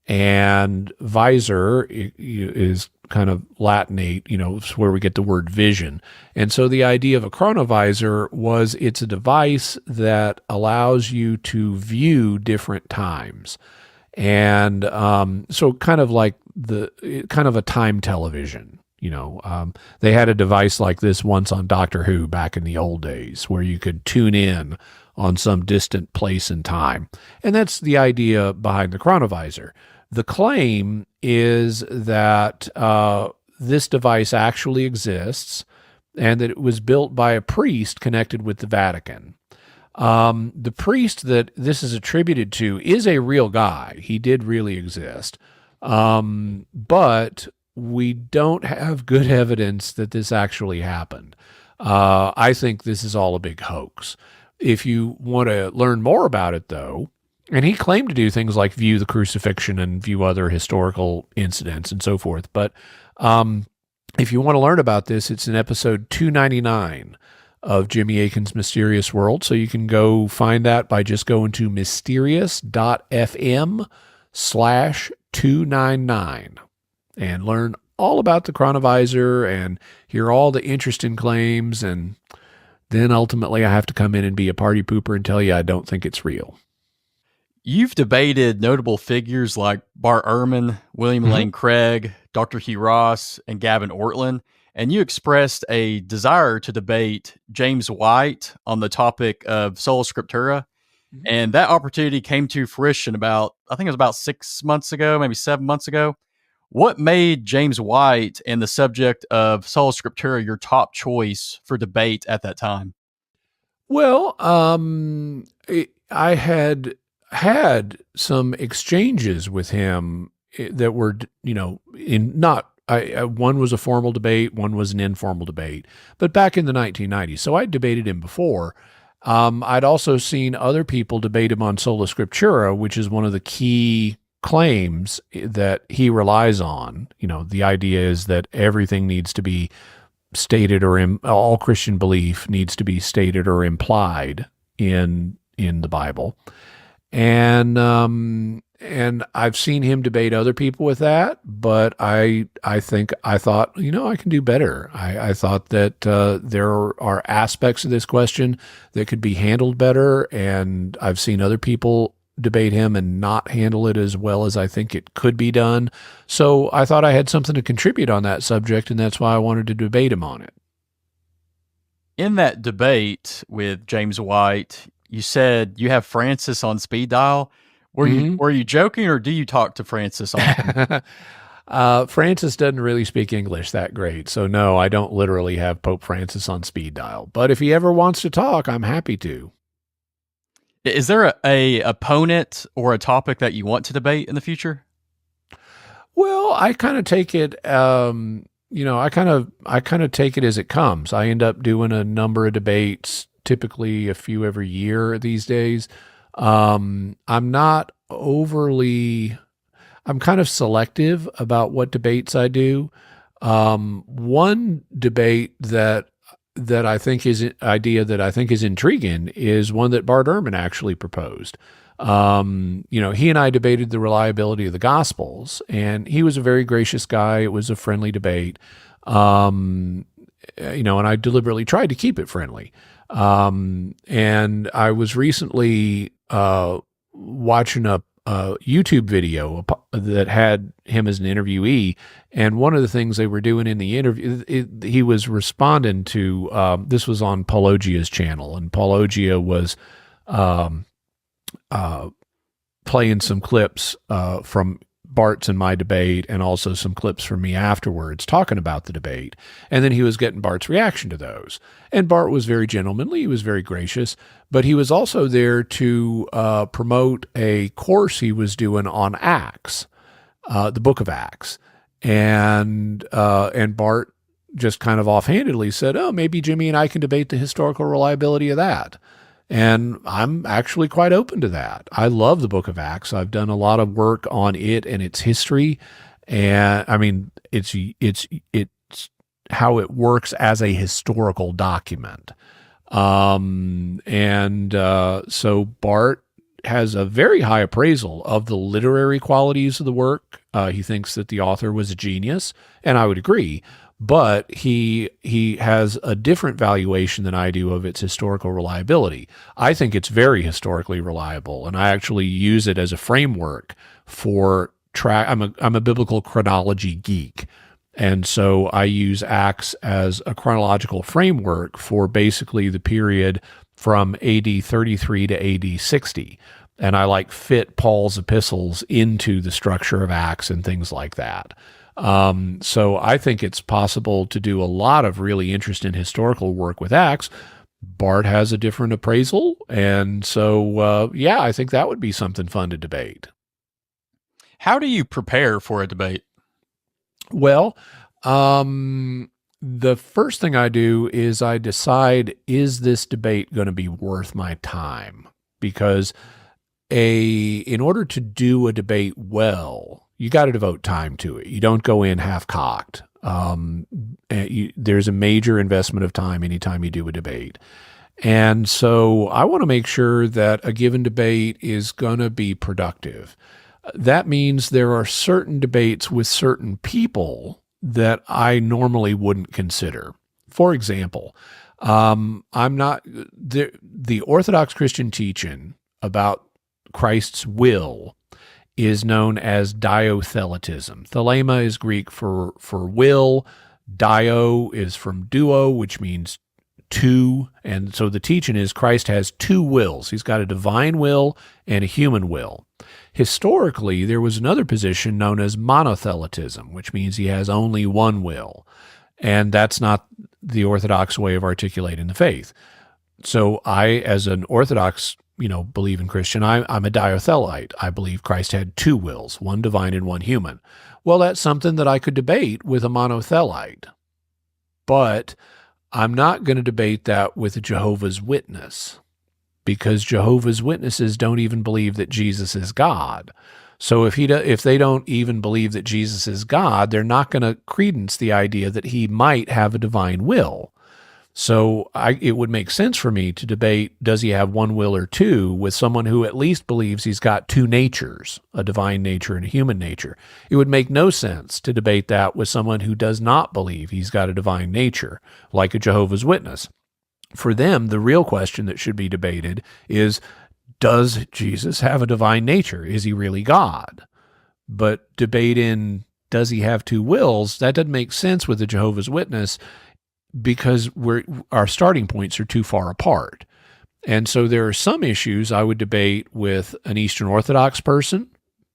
Speaker 1: and visor is kind of Latinate, it's where we get the word vision. And so the idea of a chronovisor was it's a device that allows you to view different times, and so kind of like a time television. They had a device like this once on Doctor Who back in the old days, where you could tune in on some distant place and time. And that's the idea behind the Chronovisor. The claim is that this device actually exists and that it was built by a priest connected with the Vatican. The priest that this is attributed to is a real guy. He did really exist. But we don't have good evidence that this actually happened. I think this is all a big hoax. If you want to learn more about it, though, and he claimed to do things like view the crucifixion and view other historical incidents and so forth, but if you want to learn about this, it's in episode 299 of Jimmy Akin's Mysterious World, so you can go find that by just going to mysterious.fm/299. and learn all about the Chronovisor and hear all the interesting claims. And then ultimately I have to come in and be a party pooper and tell you I don't think it's real.
Speaker 2: You've debated notable figures like Bart Ehrman, William Lane Craig, Dr. Hugh Ross, and Gavin Ortlund, and you expressed a desire to debate James White on the topic of sola scriptura. And that opportunity came to fruition I think it was about 6 months ago, maybe 7 months ago. What made James White and the subject of sola scriptura your top choice for debate at that time?
Speaker 1: Well, I had some exchanges with him that were, in not. One was a formal debate, one was an informal debate, but back in the 1990s. So I debated him before. I'd also seen other people debate him on sola scriptura, which is one of the key claims that he relies on. The idea is that everything needs to be stated all Christian belief needs to be stated or implied in the Bible. And I've seen him debate other people with that, but I thought, I can do better. I thought that there are aspects of this question that could be handled better, and I've seen other people debate him and not handle it as well as I think it could be done. So I thought I had something to contribute on that subject, and that's why I wanted to debate him on it.
Speaker 2: In that debate with James White, you said you have Francis on speed dial. Were you joking, or do you talk to Francis often?
Speaker 1: Francis doesn't really speak English that great, so no, I don't literally have Pope Francis on speed dial. But if he ever wants to talk, I'm happy to.
Speaker 2: Is there a opponent or a topic that you want to debate in the future?
Speaker 1: Well, I kind of take it, I kind of take it as it comes. I end up doing a number of debates, typically a few every year these days. I'm not overly, I'm kind of selective about what debates I do. One debate that I think is intriguing is one that Bart Ehrman actually proposed. He and I debated the reliability of the Gospels, and he was a very gracious guy. It was a friendly debate. And I deliberately tried to keep it friendly. And I was recently watching a YouTube video that had him as an interviewee, and one of the things they were doing in the interview, he was responding to, this was on Paulogia's channel, and Paulogia was playing some clips from Bart's and my debate, and also some clips from me afterwards talking about the debate. And then he was getting Bart's reaction to those. And Bart was very gentlemanly. He was very gracious, but he was also there to promote a course he was doing on Acts, the book of Acts. And Bart just kind of offhandedly said, "Oh, maybe Jimmy and I can debate the historical reliability of that." And I'm actually quite open to that. I love the book of Acts. I've done a lot of work on it and its history. And I mean, it's how it works as a historical document. So Bart has a very high appraisal of the literary qualities of the work. He thinks that the author was a genius, and I would agree. But he has a different valuation than I do of its historical reliability. I think it's very historically reliable, and I actually use it as a framework for I'm a biblical chronology geek, and so I use Acts as a chronological framework for basically the period from AD 33 to AD 60, and I fit Paul's epistles into the structure of Acts and things like that. So I think it's possible to do a lot of really interesting historical work with Acts. Bart has a different appraisal. And so, I think that would be something fun to debate.
Speaker 2: How do you prepare for a debate?
Speaker 1: Well, the first thing I do is I decide, is this debate going to be worth my time? Because in order to do a debate well, you got to devote time to it. You don't go in half-cocked. There's a major investment of time anytime you do a debate. And so I want to make sure that a given debate is going to be productive. That means there are certain debates with certain people that I normally wouldn't consider. For example, I'm not the Orthodox Christian teaching about Christ's will is known as diotheletism. Thelema is Greek for will. Dio is from duo, which means two. And so the teaching is Christ has two wills. He's got a divine will and a human will. Historically, there was another position known as monothelitism, which means he has only one will. And that's not the Orthodox way of articulating the faith. So I, as an Orthodox, believing Christian, I'm a diothelite. I believe Christ had two wills, one divine and one human. Well, that's something that I could debate with a monothelite. But I'm not going to debate that with a Jehovah's Witness, because Jehovah's Witnesses don't even believe that Jesus is God. So if they don't even believe that Jesus is God, they're not going to credence the idea that he might have a divine will. So it would make sense for me to debate, does he have one will or two, with someone who at least believes he's got two natures, a divine nature and a human nature. It would make no sense to debate that with someone who does not believe he's got a divine nature, like a Jehovah's Witness. For them, the real question that should be debated is, does Jesus have a divine nature? Is he really God? But debating, does he have two wills, that doesn't make sense with a Jehovah's Witness, because our starting points are too far apart. And so there are some issues I would debate with an Eastern Orthodox person,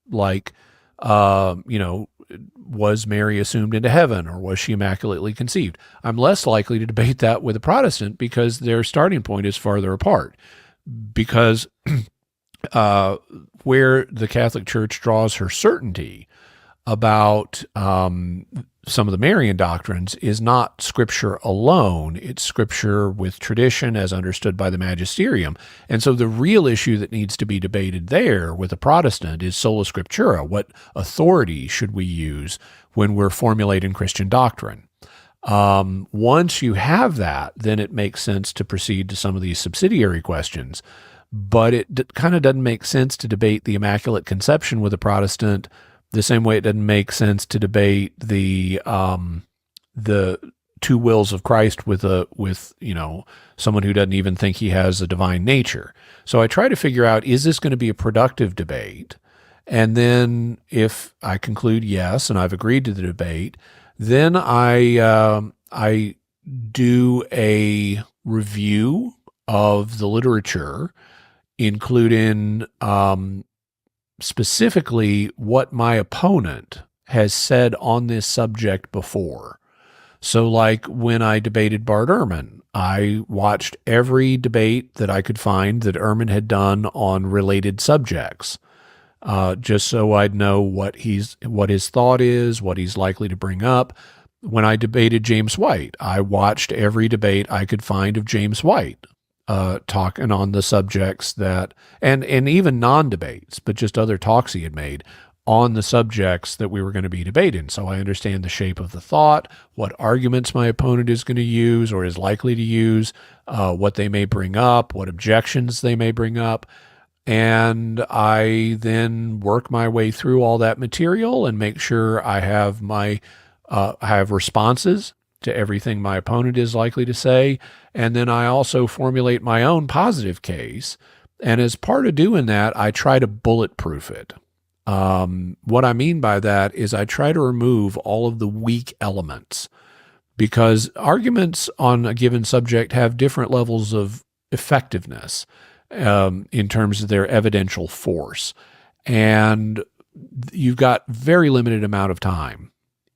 Speaker 1: like, was Mary assumed into heaven, or was she immaculately conceived? I'm less likely to debate that with a Protestant because their starting point is farther apart. Because where the Catholic Church draws her certainty about some of the Marian doctrines is not Scripture alone. It's Scripture with tradition as understood by the magisterium. And so the real issue that needs to be debated there with a Protestant is sola scriptura. What authority should we use when we're formulating Christian doctrine? Once you have that, then it makes sense to proceed to some of these subsidiary questions. But it kind of doesn't make sense to debate the Immaculate Conception with a Protestant the same way it doesn't make sense to debate the two wills of Christ with someone who doesn't even think he has a divine nature. So I try to figure out, is this going to be a productive debate? And then if I conclude yes, and I've agreed to the debate, then I do a review of the literature, including specifically what my opponent has said on this subject before. So like when I debated Bart Ehrman, I watched every debate that I could find that Ehrman had done on related subjects, just so I'd know what his thought is, what he's likely to bring up. When I debated James White, I watched every debate I could find of James White, talking on the subjects that, and even non-debates, but just other talks he had made on the subjects that we were going to be debating. So I understand the shape of the thought, what arguments my opponent is going to use or is likely to use, what they may bring up, what objections they may bring up. And I then work my way through all that material and make sure I have I have responses to everything my opponent is likely to say. And then I also formulate my own positive case. And as part of doing that, I try to bulletproof it. What I mean by that is I try to remove all of the weak elements, because arguments on a given subject have different levels of effectiveness in terms of their evidential force. And you've got very limited amount of time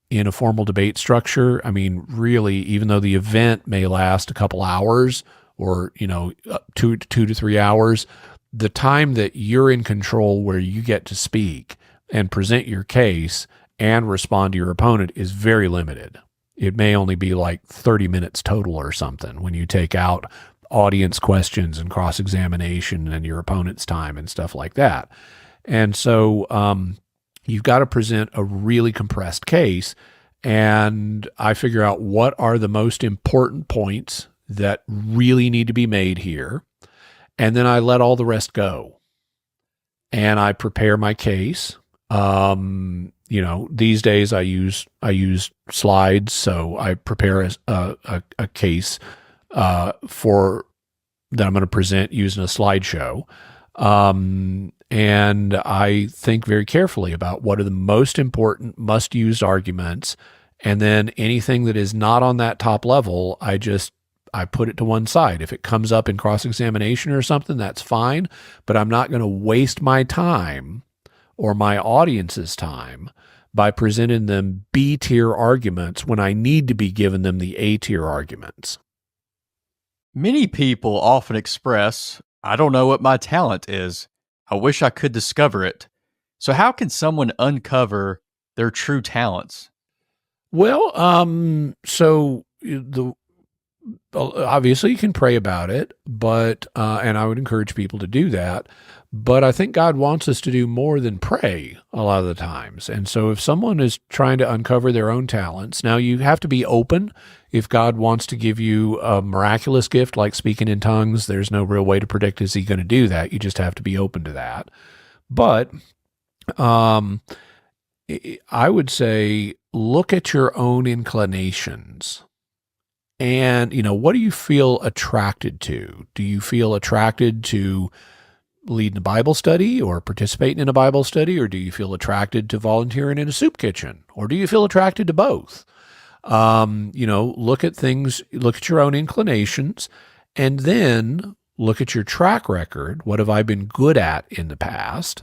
Speaker 1: in a formal debate structure. I mean, really, even though the event may last a couple hours or, 2 to 3 hours, the time that you're in control where you get to speak and present your case and respond to your opponent is very limited. It may only be like 30 minutes total or something when you take out audience questions and cross-examination and your opponent's time and stuff like that. And so you've got to present a really compressed case, and I figure out what are the most important points that really need to be made here, and then I let all the rest go. And I prepare my case. These days I use slides, so I prepare a case for that I'm going to present using a slideshow. And I think very carefully about what are the most important must-use arguments And then anything that is not on that top level, I put it to one side. If it comes up in cross-examination or something, that's fine, but I'm not going to waste my time or my audience's time by presenting them B-tier arguments when I need to be giving them the A-tier arguments.
Speaker 2: Many people often express, I don't know what my talent is. I wish I could discover it. So how can someone uncover their true talents?
Speaker 1: Well, obviously you can pray about it, but and I would encourage people to do that. But I think God wants us to do more than pray a lot of the times. And so if someone is trying to uncover their own talents, now you have to be open. If God wants to give you a miraculous gift like speaking in tongues, there's no real way to predict is he going to do that. You just have to be open to that. But I would say look at your own inclinations. And, what do you feel attracted to? Do you feel attracted to leading a Bible study or participating in a Bible study? Or do you feel attracted to volunteering in a soup kitchen? Or do you feel attracted to both? Look at things, look at your own inclinations, and then look at your track record. What have I been good at in the past?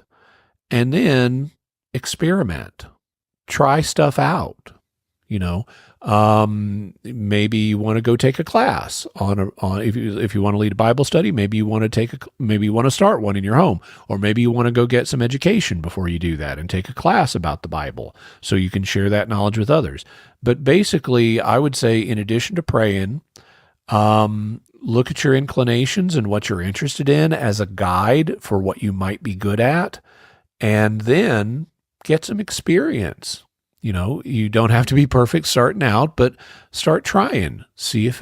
Speaker 1: And then experiment, try stuff out. Maybe you want to go take a class if you want to lead a Bible study, maybe you want to start one in your home, or maybe you want to go get some education before you do that and take a class about the Bible so you can share that knowledge with others. But basically, I would say in addition to praying, look at your inclinations and what you're interested in as a guide for what you might be good at, and then get some experience. You don't have to be perfect starting out, but start trying. See if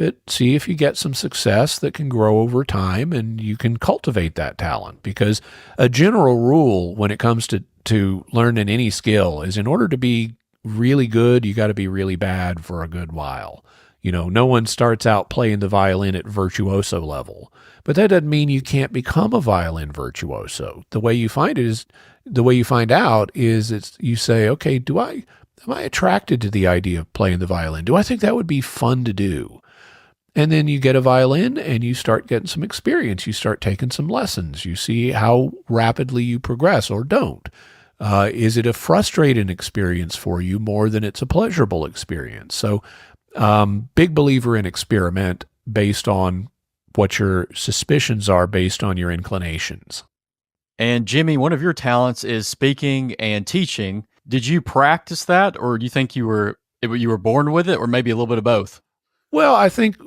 Speaker 1: you get some success that can grow over time and you can cultivate that talent. Because a general rule when it comes to learning any skill is in order to be really good, you got to be really bad for a good while. No one starts out playing the violin at virtuoso level, but that doesn't mean you can't become a violin virtuoso. The way you find out is you say, okay, am I attracted to the idea of playing the violin? Do I think that would be fun to do? And then you get a violin and you start getting some experience. You start taking some lessons. You see how rapidly you progress or don't. Is it a frustrating experience for you more than it's a pleasurable experience? So, big believer in experiment based on what your suspicions are based on your inclinations.
Speaker 2: And Jimmy, one of your talents is speaking and teaching. Did you practice that, or do you think you were born with it, or maybe a little bit of both?
Speaker 1: Well, I think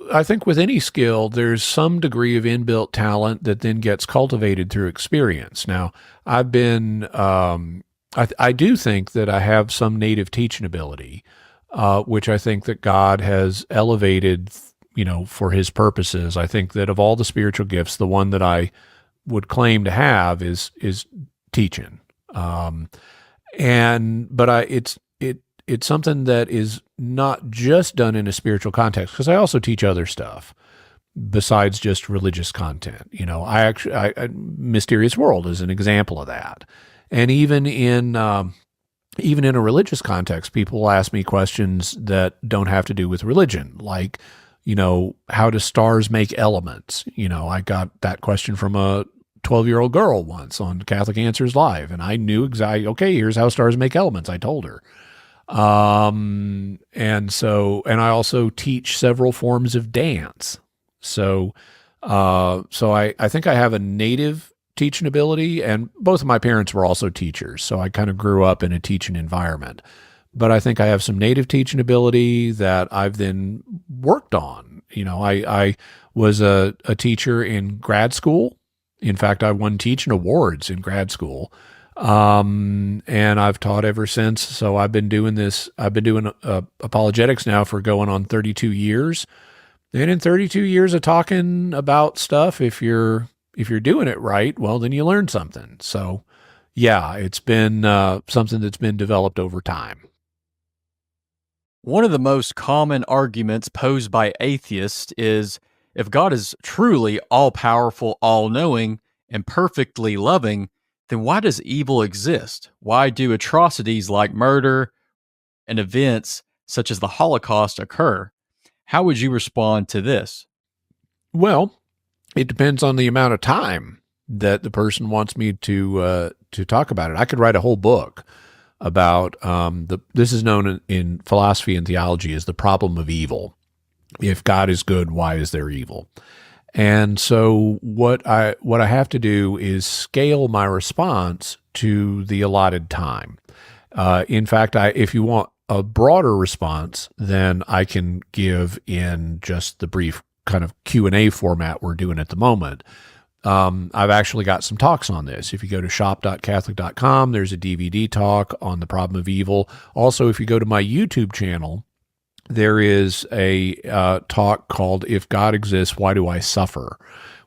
Speaker 1: with any skill, there's some degree of inbuilt talent that then gets cultivated through experience. Now, I've been, I do think that I have some native teaching ability, which I think that God has elevated, for His purposes. I think that of all the spiritual gifts, the one that I would claim to have is teaching. It's something that is not just done in a spiritual context, because I also teach other stuff besides just religious content. Mysterious World is an example of that. And even in a religious context, people will ask me questions that don't have to do with religion, like, how do stars make elements? I got that question from a 12-year-old girl once on Catholic Answers Live, and I knew exactly, okay, here's how stars make elements. I told her. And I also teach several forms of dance. So I think I have a native teaching ability, and both of my parents were also teachers. So I kind of grew up in a teaching environment, but I think I have some native teaching ability that I've then worked on. I was a teacher in grad school. In fact, I won teaching awards in grad school. And I've taught ever since. So I've been doing apologetics now for going on 32 years. And in 32 years of talking about stuff, if you're doing it right, well, then you learn something. So yeah, it's been something that's been developed over time.
Speaker 2: One of the most common arguments posed by atheists is, if God is truly all-powerful, all-knowing, and perfectly loving, then why does evil exist? Why do atrocities like murder and events such as the Holocaust, occur. How would you respond to this?
Speaker 1: Well, it depends on the amount of time that the person wants me to talk about it. I could write a whole book about this is known in philosophy and theology as the problem of evil. If God is good, why is there evil? And so what I have to do is scale my response to the allotted time. In fact, if you want a broader response, then I can give in just the brief kind of Q&A format we're doing at the moment. I've actually got some talks on this. If you go to shop.catholic.com, there's a DVD talk on the problem of evil. Also, if you go to my YouTube channel, there is a talk called If God Exists, Why Do I Suffer?,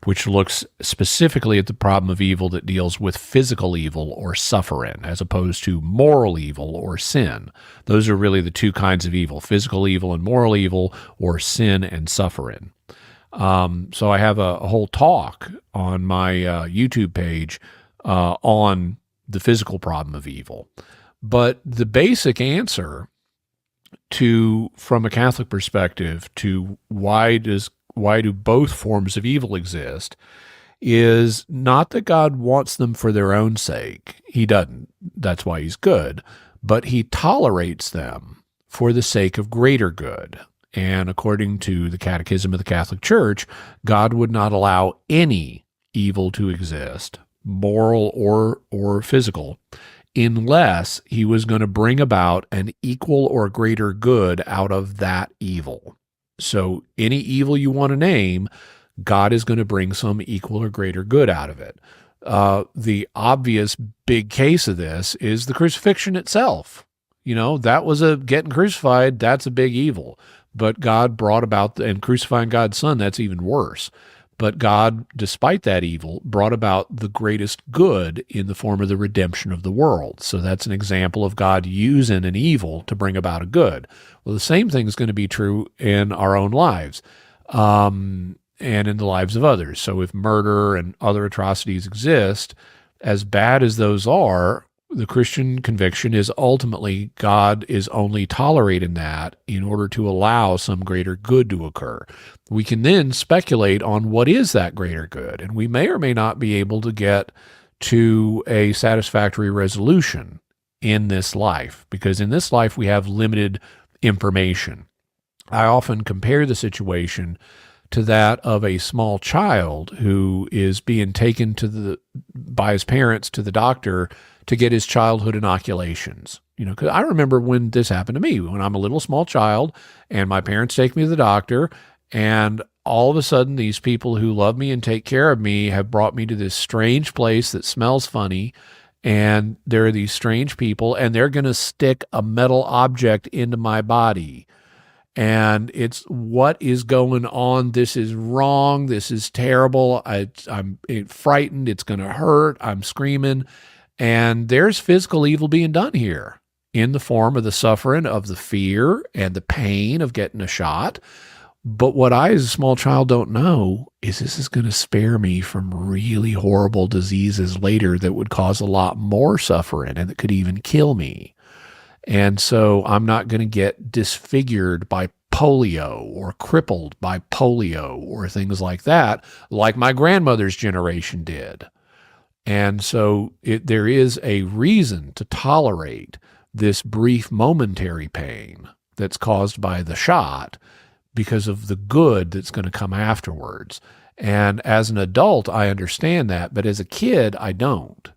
Speaker 1: which looks specifically at the problem of evil that deals with physical evil or suffering, as opposed to moral evil or sin. Those are really the two kinds of evil, physical evil and moral evil, or sin and suffering. So I have a whole talk on my YouTube page on the physical problem of evil. But the basic answer from a Catholic perspective, to why do both forms of evil exist, is not that God wants them for their own sake. He doesn't. That's why he's good. But he tolerates them for the sake of greater good. And according to the Catechism of the Catholic Church, God would not allow any evil to exist, moral or physical, unless he was going to bring about an equal or greater good out of that evil. So any evil you want to name, God is going to bring some equal or greater good out of it. The obvious big case of this is the crucifixion itself. That was getting crucified, that's a big evil. But God brought about, and crucifying God's son, that's even worse. But God, despite that evil, brought about the greatest good in the form of the redemption of the world. So that's an example of God using an evil to bring about a good. Well, the same thing is going to be true in our own lives and in the lives of others. So if murder and other atrocities exist, as bad as those are, the Christian conviction is ultimately God is only tolerating that in order to allow some greater good to occur. We can then speculate on what is that greater good, and we may or may not be able to get to a satisfactory resolution in this life, because in this life we have limited information. I often compare the situation to that of a small child who is being taken by his parents to the doctor to get his childhood inoculations. Because I remember when this happened to me, when I'm a little small child and my parents take me to the doctor, and all of a sudden these people who love me and take care of me have brought me to this strange place that smells funny, and there are these strange people, and they're going to stick a metal object into my body. And it's, what is going on? This is wrong. This is terrible. I'm frightened. It's going to hurt. I'm screaming. And there's physical evil being done here in the form of the suffering, of the fear and the pain of getting a shot. But what I, as a small child, don't know is this is going to spare me from really horrible diseases later that would cause a lot more suffering and that could even kill me. And so I'm not going to get disfigured by polio or crippled by polio or things like that, like my grandmother's generation did. And so there is a reason to tolerate this brief momentary pain that's caused by the shot because of the good that's going to come afterwards. And as an adult, I understand that, but as a kid, I don't.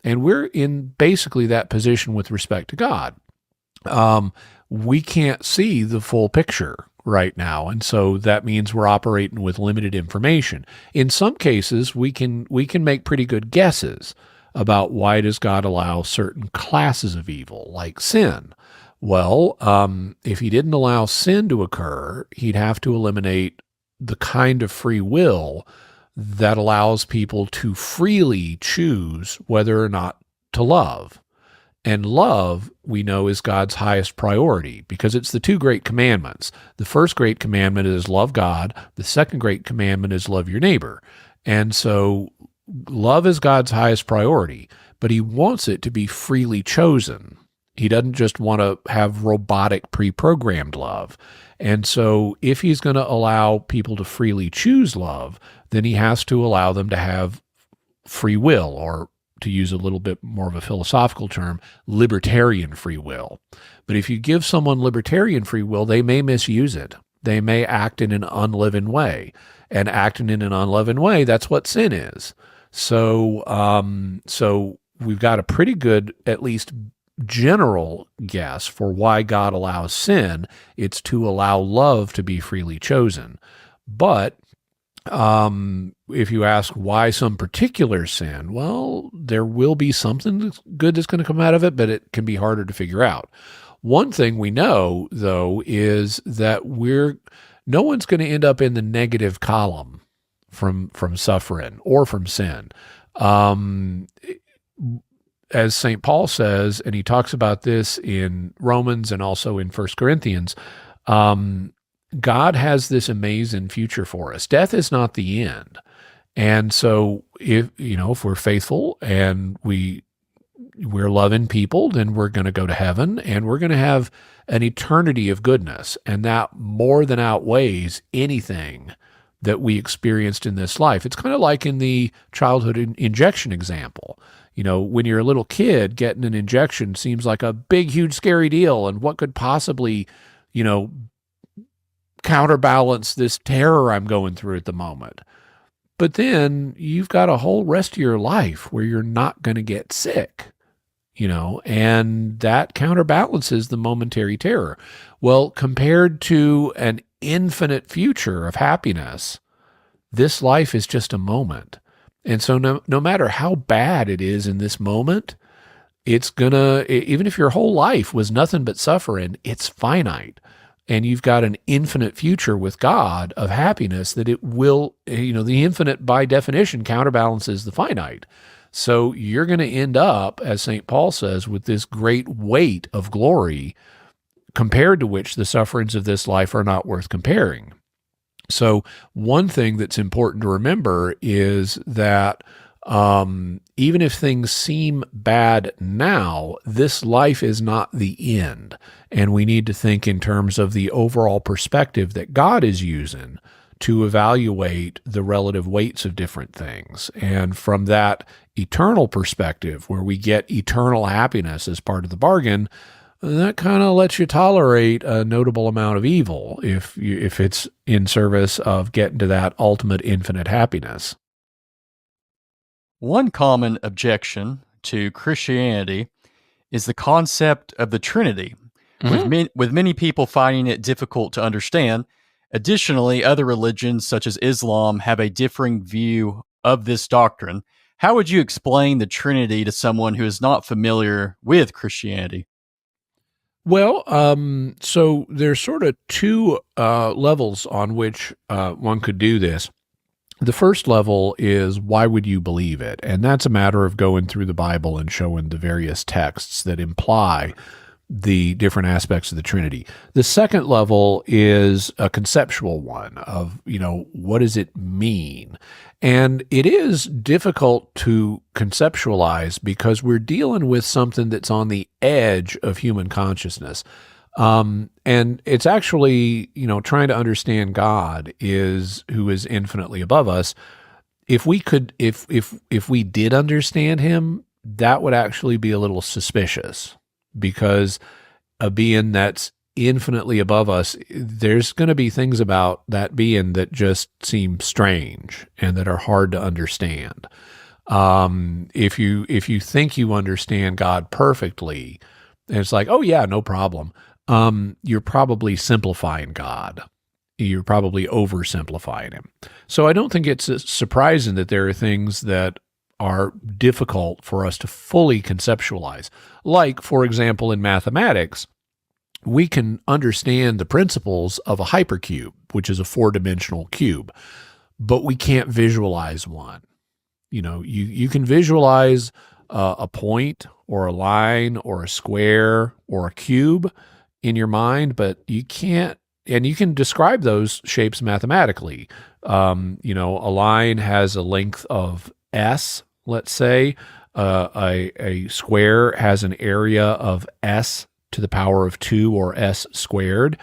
Speaker 1: And we're in basically that position with respect to God. We can't see the full picture right now, and so that means we're operating with limited information. In some cases, we can make pretty good guesses about why does God allow certain classes of evil, like sin. Well, if he didn't allow sin to occur, he'd have to eliminate the kind of free will that allows people to freely choose whether or not to love. And love, we know, is God's highest priority because it's the two great commandments. The first great commandment is love God. The second great commandment is love your neighbor. And so love is God's highest priority, but he wants it to be freely chosen. He doesn't just want to have robotic pre-programmed love. And so if he's going to allow people to freely choose love, then he has to allow them to have free will, or to use a little bit more of a philosophical term, libertarian free will. But if you give someone libertarian free will, they may misuse it. They may act in an unloving way. And acting in an unloving way, that's what sin is. So we've got a pretty good, at least general guess for why God allows sin. It's to allow love to be freely chosen. But if you ask why some particular sin, well, there will be something good that's going to come out of it, but it can be harder to figure out. One thing we know, though, is that no one's going to end up in the negative column from suffering or from sin. As St. Paul says, and he talks about this in Romans and also in 1 Corinthians, God has this amazing future for us. Death is not the end. And so if we're faithful and we're loving people, then we're going to go to heaven and we're going to have an eternity of goodness. And that more than outweighs anything that we experienced in this life. It's kind of like in the childhood injection example. When you're a little kid, getting an injection seems like a big, huge, scary deal. And what could possibly, counterbalance this terror I'm going through at the moment? But then you've got a whole rest of your life where you're not going to get sick, and that counterbalances the momentary terror. Well, compared to an infinite future of happiness, this life is just a moment. And so no matter how bad it is in this moment, it's even if your whole life was nothing but suffering, it's finite. And you've got an infinite future with God of happiness that it will, the infinite by definition counterbalances the finite. So you're going to end up, as St. Paul says, with this great weight of glory compared to which the sufferings of this life are not worth comparing. So one thing that's important to remember is that even if things seem bad now, this life is not the end. And we need to think in terms of the overall perspective that God is using to evaluate the relative weights of different things. And from that eternal perspective, where we get eternal happiness as part of the bargain, that kind of lets you tolerate a notable amount of evil if it's in service of getting to that ultimate infinite happiness.
Speaker 2: One common objection to Christianity is the concept of the Trinity, with many people finding it difficult to understand. Additionally, other religions such as Islam have a differing view of this doctrine. How would you explain the Trinity to someone who is not familiar with Christianity?
Speaker 1: Well, so there's sort of two levels on which one could do this. The first level is, why would you believe it? And that's a matter of going through the Bible and showing the various texts that imply the different aspects of the Trinity. The second level is a conceptual one of, what does it mean? And it is difficult to conceptualize because we're dealing with something that's on the edge of human consciousness. And it's actually, trying to understand God who is infinitely above us. If we did understand him, that would actually be a little suspicious, because a being that's infinitely above us, there's going to be things about that being that just seem strange and that are hard to understand. If you think you understand God perfectly, and it's like, oh yeah, no problem, you're probably simplifying God. You're probably oversimplifying him. So I don't think it's surprising that there are things that are difficult for us to fully conceptualize. Like, for example, in mathematics, we can understand the principles of a hypercube, which is a four-dimensional cube, but we can't visualize one. You can visualize a point or a line or a square or a cube in your mind, but you can't. And you can describe those shapes mathematically. A line has a length of S, let's say. a square has an area of s to the power of 2, or s squared.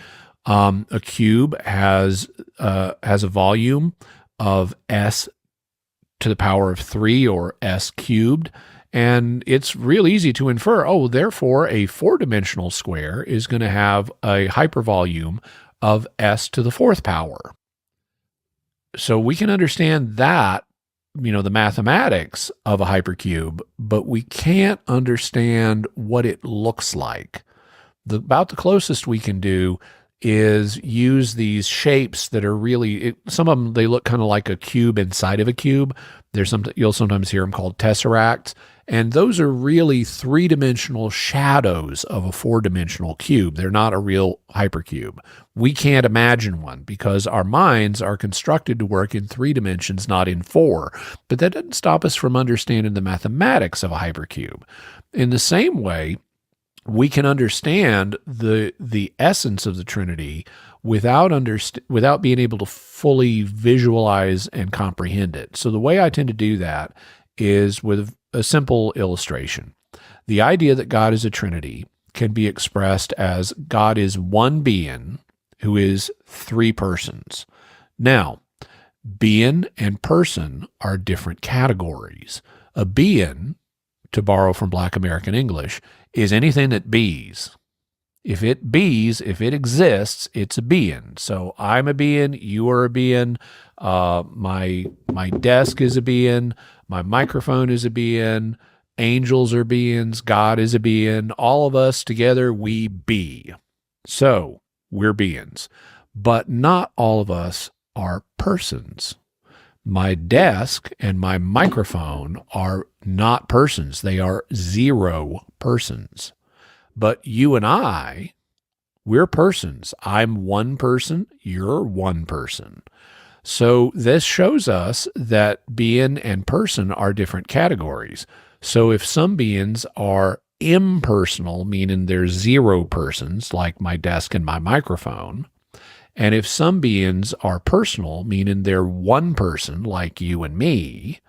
Speaker 1: A cube has a volume of s to the power of 3, or s cubed. And it's real easy to infer, oh, therefore a 4-dimensional square is going to have a hypervolume of s to the 4th power. So we can understand that, the mathematics of a hypercube, but we can't understand what it looks like. About the closest we can do is use these shapes that are really, some of them, they look kind of like a cube inside of a cube. You'll sometimes hear them called tesseracts. And those are really 3-dimensional shadows of a 4-dimensional cube. They're not a real hypercube. We can't imagine one because our minds are constructed to work in 3 dimensions, not in 4. But that doesn't stop us from understanding the mathematics of a hypercube. In the same way, we can understand the essence of the Trinity without being able to fully visualize and comprehend it. So the way I tend to do that is with a simple illustration. The idea that God is a Trinity can be expressed as God is one being who is 3 persons. Now, being and person are different categories. A being, to borrow from Black American English, is anything that bees. If it exists, it's a being. So I'm a being, you are a being, my desk is a being, my microphone is a being, angels are beings, God is a being, all of us together, we be. So we're beings. But not all of us are persons. My desk and my microphone are not persons. They are 0 persons. But you and I, we're persons. I'm one person. You're one person. So this shows us that being and person are different categories. So if some beings are impersonal, meaning they're 0 persons, like my desk and my microphone, and if some beings are personal, meaning they're one person, like you and me,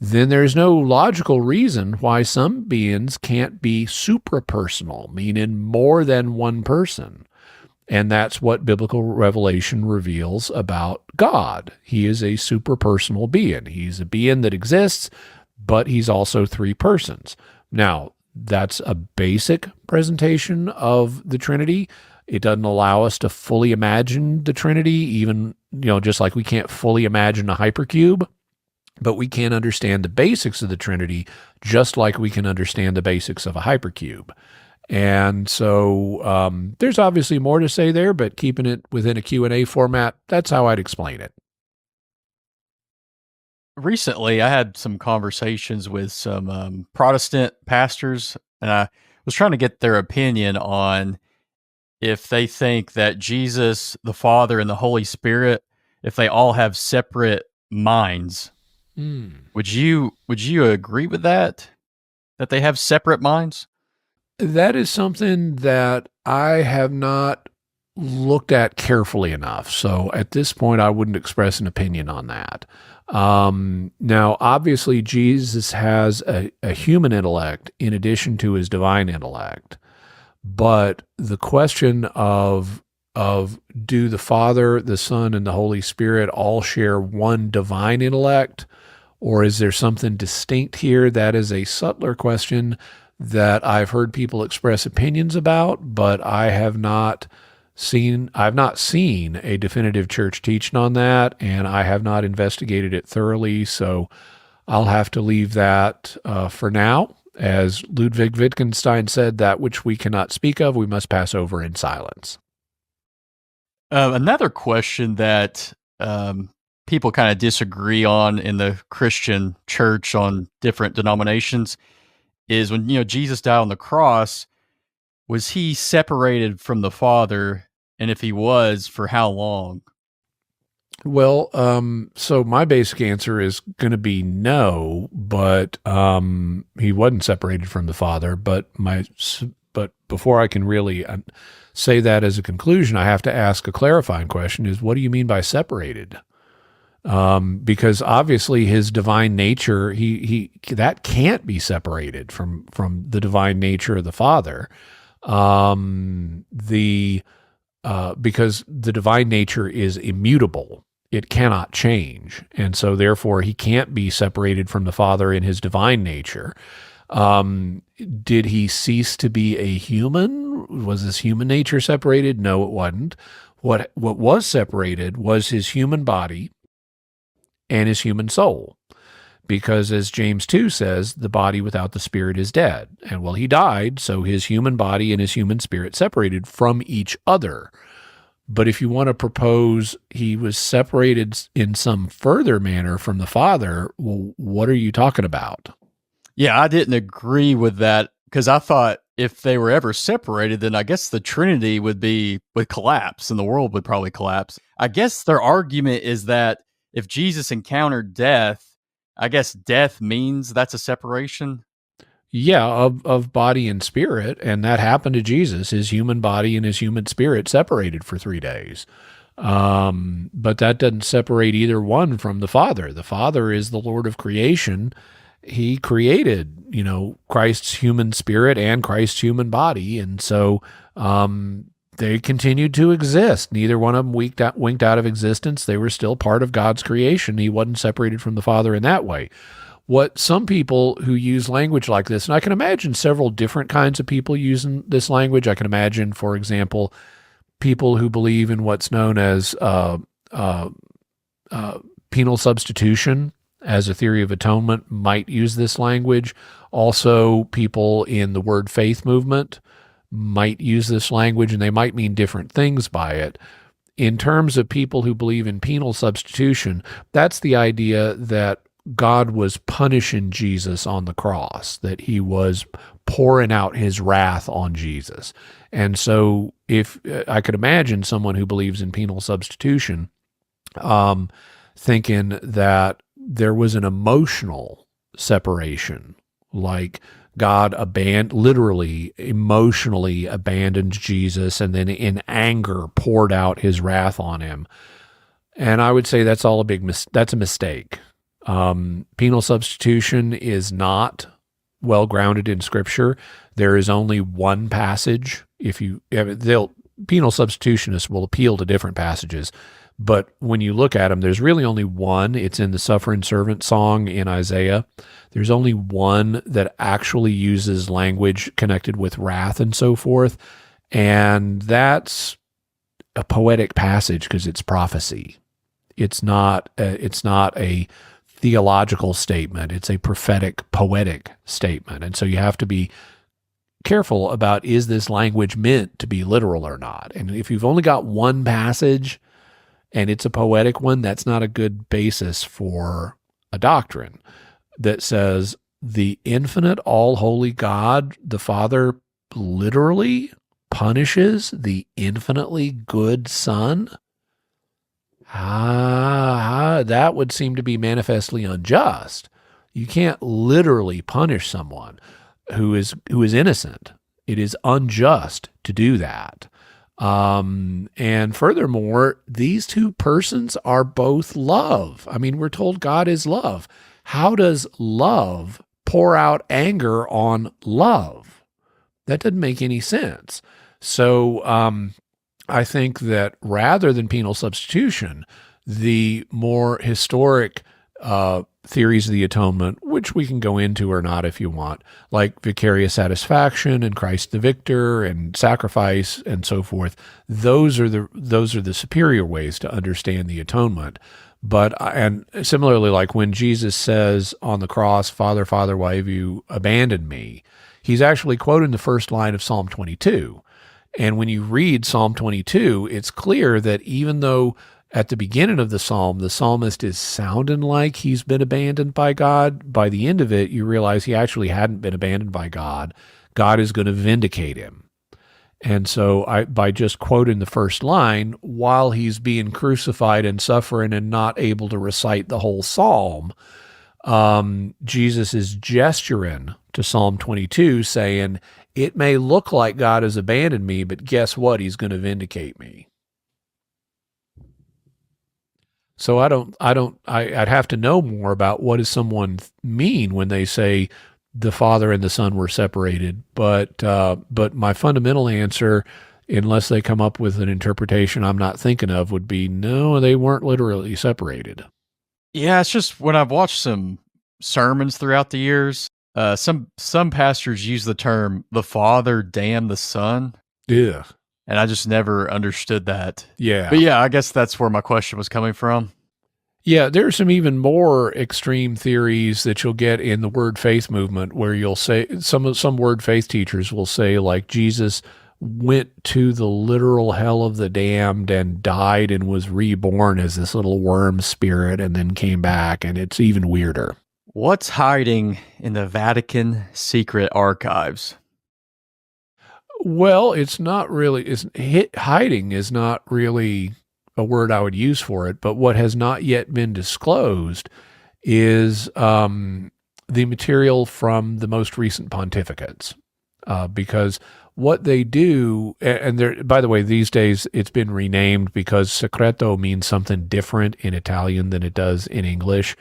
Speaker 1: then there's no logical reason why some beings can't be suprapersonal, meaning more than one person. And that's what biblical revelation reveals about God. He is a suprapersonal being. He's a being that exists, but he's also 3 persons. Now, that's a basic presentation of the Trinity. It doesn't allow us to fully imagine the Trinity, even, just like we can't fully imagine a hypercube, but we can understand the basics of the Trinity just like we can understand the basics of a hypercube. And so there's obviously more to say there, but keeping it within a Q&A format, that's how I'd explain it.
Speaker 2: Recently, I had some conversations with some Protestant pastors, and I was trying to get their opinion on if they think that Jesus, the Father, and the Holy Spirit, if they all have separate minds. Would you agree with that? That they have separate minds?
Speaker 1: That is something that I have not looked at carefully enough. So at this point, I wouldn't express an opinion on that. Now, obviously, Jesus has a human intellect in addition to his divine intellect. But the question of do the Father, the Son, and the Holy Spirit all share one divine intellect, or is there something distinct here? That is a subtler question that I've heard people express opinions about, but I've not seen a definitive church teaching on that, and I have not investigated it thoroughly, so I'll have to leave that for now. As Ludwig Wittgenstein said, that which we cannot speak of, we must pass over in silence.
Speaker 2: Another question that people kind of disagree on in the Christian church on different denominations is when, Jesus died on the cross, was he separated from the Father? And if he was, for how long?
Speaker 1: Well, so my basic answer is going to be no, but he wasn't separated from the Father. But before I can really say that as a conclusion, I have to ask a clarifying question: is what do you mean by separated? because obviously his divine nature, he that can't be separated from the divine nature of the Father. The Because the divine nature is immutable. It cannot change. And so therefore he can't be separated from the Father in his divine nature. Did he cease to be a human? Was his human nature separated? No, it wasn't. What was separated was his human body and his human soul. Because as James 2 says, the body without the spirit is dead. And well, he died, so his human body and his human spirit separated from each other. But if you want to propose he was separated in some further manner from the Father, well, what are you talking about?
Speaker 2: Yeah, I didn't agree with that because I thought if they were ever separated, then I guess the Trinity would collapse and the world would probably collapse. I guess their argument is that if Jesus encountered death, I guess death means that's a separation.
Speaker 1: Yeah, of body and spirit, and that happened to Jesus. His human body and his human spirit separated for 3 days. But that doesn't separate either one from the Father. The Father is the Lord of creation. He created, Christ's human spirit and Christ's human body, and so they continued to exist. Neither one of them winked out of existence. They were still part of God's creation. He wasn't separated from the Father in that way. What some people who use language like this, and I can imagine several different kinds of people using this language. I can imagine, for example, people who believe in what's known as penal substitution as a theory of atonement might use this language. Also, people in the word faith movement might use this language, and they might mean different things by it. In terms of people who believe in penal substitution, that's the idea that God was punishing Jesus on the cross, that he was pouring out his wrath on Jesus. And so if I could imagine someone who believes in penal substitution thinking that there was an emotional separation, like God literally emotionally abandoned Jesus and then in anger poured out his wrath on him. And I would say that's all that's a mistake. Penal substitution is not well grounded in Scripture. There is only one passage. Penal substitutionists will appeal to different passages, but when you look at them, there's really only one. It's in the Suffering Servant song in Isaiah. There's only one that actually uses language connected with wrath and so forth, and that's a poetic passage because it's prophecy. It's not a theological statement. It's a prophetic, poetic statement. And so you have to be careful about, is this language meant to be literal or not? And if you've only got one passage and it's a poetic one, that's not a good basis for a doctrine that says the infinite, all-holy God, the Father, literally punishes the infinitely good Son. That would seem to be manifestly unjust. You can't literally punish someone who is innocent. It is unjust to do that. And furthermore, these two persons are both love. I mean, we're told God is love. How does love pour out anger on love? That doesn't make any sense. So, I think that rather than penal substitution, the more historic theories of the atonement, which we can go into or not if you want, like vicarious satisfaction and Christ the victor and sacrifice and so forth, those are the superior ways to understand the atonement. And similarly, like when Jesus says on the cross, "Father, Father, why have you abandoned me?" He's actually quoting the first line of Psalm 22. And when you read Psalm 22, it's clear that even though at the beginning of the psalm, the psalmist is sounding like he's been abandoned by God, by the end of it, you realize he actually hadn't been abandoned by God. God is going to vindicate him. And so by just quoting the first line, while he's being crucified and suffering and not able to recite the whole psalm, Jesus is gesturing to Psalm 22 saying, it may look like God has abandoned me, but guess what? He's going to vindicate me. So I'd have to know more about what does someone mean when they say the Father and the Son were separated. But my fundamental answer, unless they come up with an interpretation I'm not thinking of, would be no, they weren't literally separated.
Speaker 2: Yeah, it's just when I've watched some sermons throughout the years, some pastors use the term "the Father damned the Son,"
Speaker 1: Yeah.
Speaker 2: and I just never understood that.
Speaker 1: Yeah.
Speaker 2: But yeah, I guess that's where my question was coming from.
Speaker 1: Yeah, there are some even more extreme theories that you'll get in the word faith movement where you'll say some word faith teachers will say like Jesus went to the literal hell of the damned and died and was reborn as this little worm spirit and then came back, and it's even weirder.
Speaker 2: What's hiding in the Vatican secret archives?
Speaker 1: Well, it's not really hiding is not really a word I would use for it, but what has not yet been disclosed is the material from the most recent pontificates, because what they do, and by the way, these days it's been renamed because secreto means something different in Italian than it does in English.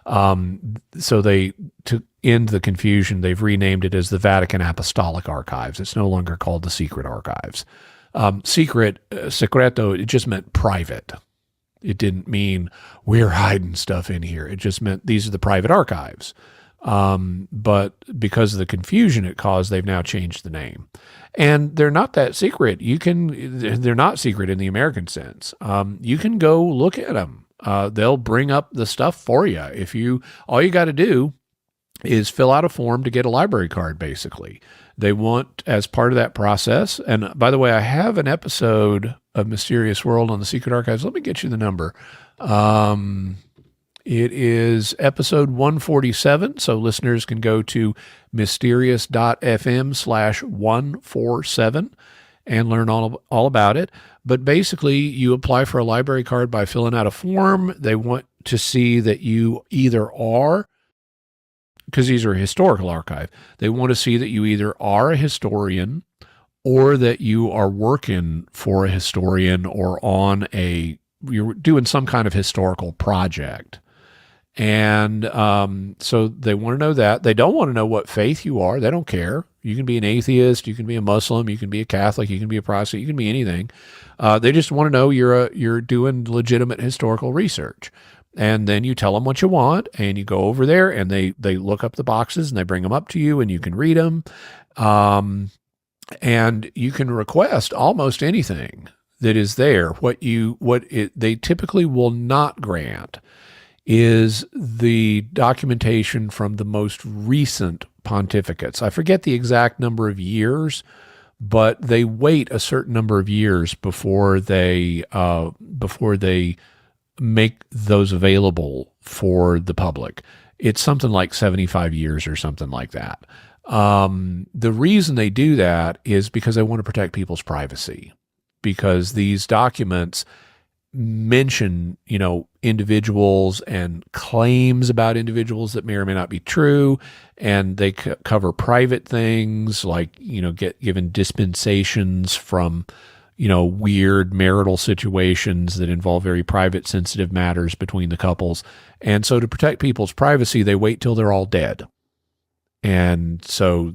Speaker 1: So to end the confusion, they've renamed it as the Vatican Apostolic Archives. It's no longer called the Secret Archives. Secreto, it just meant private. It didn't mean we're hiding stuff in here. It just meant these are the private archives. But because of the confusion it caused, they've now changed the name. And they're not that secret. They're not secret in the American sense. You can go look at them. They'll bring up the stuff for you. All you got to do is fill out a form to get a library card, basically. They want, as part of that process, and by the way, I have an episode of Mysterious World on the Secret Archives. Let me get you the number. It is episode 147, so listeners can go to mysterious.fm/147 and learn all about it. But basically, you apply for a library card by filling out a form. They want to see that you either are, because these are a historical archive, they want to see that you either are a historian or that you are working for a historian or you're doing some kind of historical project. And so they want to know that. They don't want to know what faith you are. They don't care. You can be an atheist, you can be a Muslim, you can be a Catholic, you can be a Protestant, you can be anything. They just want to know you're doing legitimate historical research. And then you tell them what you want, and you go over there, and they look up the boxes, and they bring them up to you, and you can read them. And you can request almost anything that is there. They typically will not grant is the documentation from the most recent pontificates. I forget the exact number of years, but they wait a certain number of years before they make those available for the public. It's something like 75 years or something like that. The reason they do that is because they want to protect people's privacy, because these documents mention, individuals and claims about individuals that may or may not be true. And they cover private things like, get given dispensations from, weird marital situations that involve very private, sensitive matters between the couples. And so to protect people's privacy, they wait till they're all dead. And so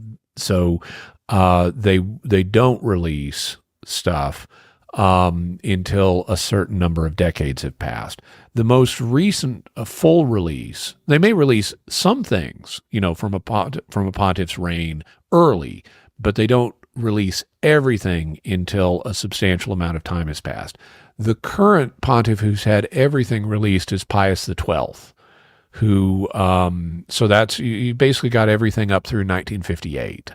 Speaker 1: they don't release stuff until a certain number of decades have passed. The most recent full release, they may release some things, from a pontiff's reign early, but they don't release everything until a substantial amount of time has passed. The current pontiff who's had everything released is Pius XII, who, so that's, you basically got everything up through 1958.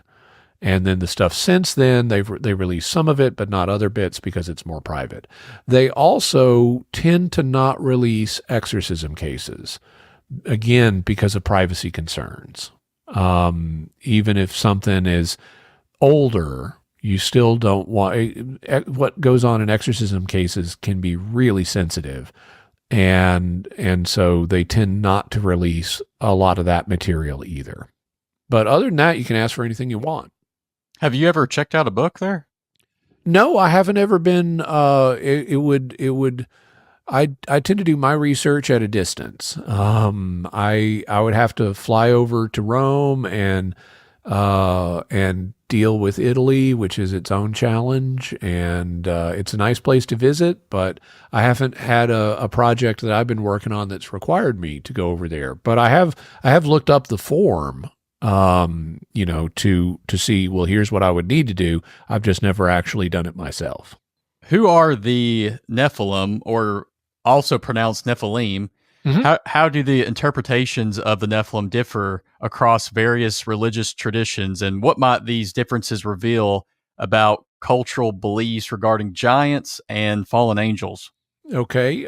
Speaker 1: And then the stuff since then, they release some of it, but not other bits because it's more private. They also tend to not release exorcism cases, again, because of privacy concerns. Even if something is older, you still don't want, what goes on in exorcism cases can be really sensitive. And so they tend not to release a lot of that material either. But other than that, you can ask for anything you want.
Speaker 2: Have you ever checked out a book there?
Speaker 1: No, I haven't ever been. I tend to do my research at a distance. I would have to fly over to Rome and deal with Italy, which is its own challenge. And it's a nice place to visit, but I haven't had a project that I've been working on that's required me to go over there. But I have looked up the form, to see, well, here's what I would need to do. I've just never actually done it myself.
Speaker 2: Who are the Nephilim, or also pronounced Nephilim?
Speaker 1: Mhm.
Speaker 2: How do the interpretations of the Nephilim differ across various religious traditions, and what might these differences reveal about cultural beliefs regarding giants and fallen angels?
Speaker 1: Okay.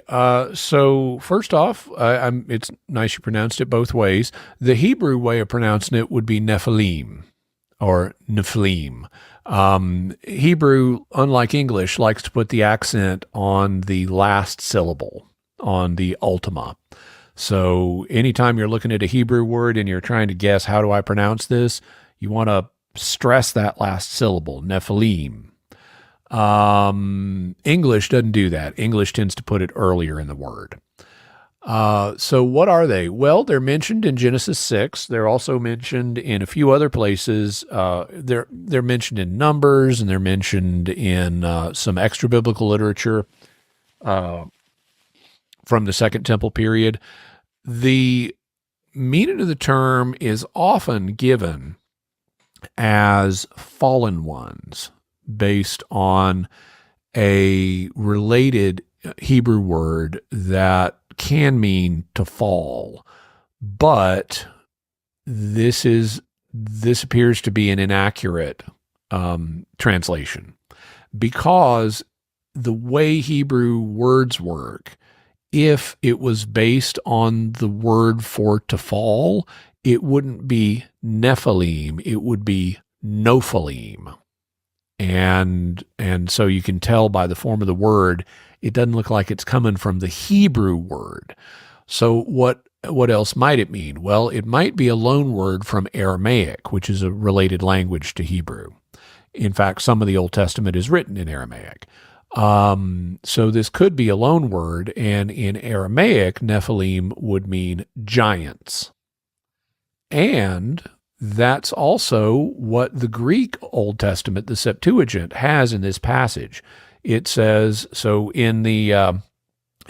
Speaker 1: So first off, it's nice you pronounced it both ways. The Hebrew way of pronouncing it would be Nephilim or Nephilim. Hebrew, unlike English, likes to put the accent on the last syllable, on the ultima. So anytime you're looking at a Hebrew word and you're trying to guess, how do I pronounce this? You want to stress that last syllable, Nephilim. English doesn't do that. English tends to put it earlier in the word. So what are they? Well, they're mentioned in Genesis 6. They're also mentioned in a few other places. They're mentioned in Numbers, and they're mentioned in some extra biblical literature from the Second Temple period. The meaning of the term is often given as fallen ones, based on a related Hebrew word that can mean to fall, but this appears to be an inaccurate translation, because the way Hebrew words work, if it was based on the word for to fall, it wouldn't be Nephilim, it would be Nophilim. And so you can tell by the form of the word, it doesn't look like it's coming from the Hebrew word. So what else might it mean? Well, it might be a loan word from Aramaic, which is a related language to Hebrew. In fact, some of the Old Testament is written in Aramaic. So this could be a loan word, and in Aramaic, Nephilim would mean giants. And that's also what the Greek Old Testament, the Septuagint, has in this passage. It says, so in the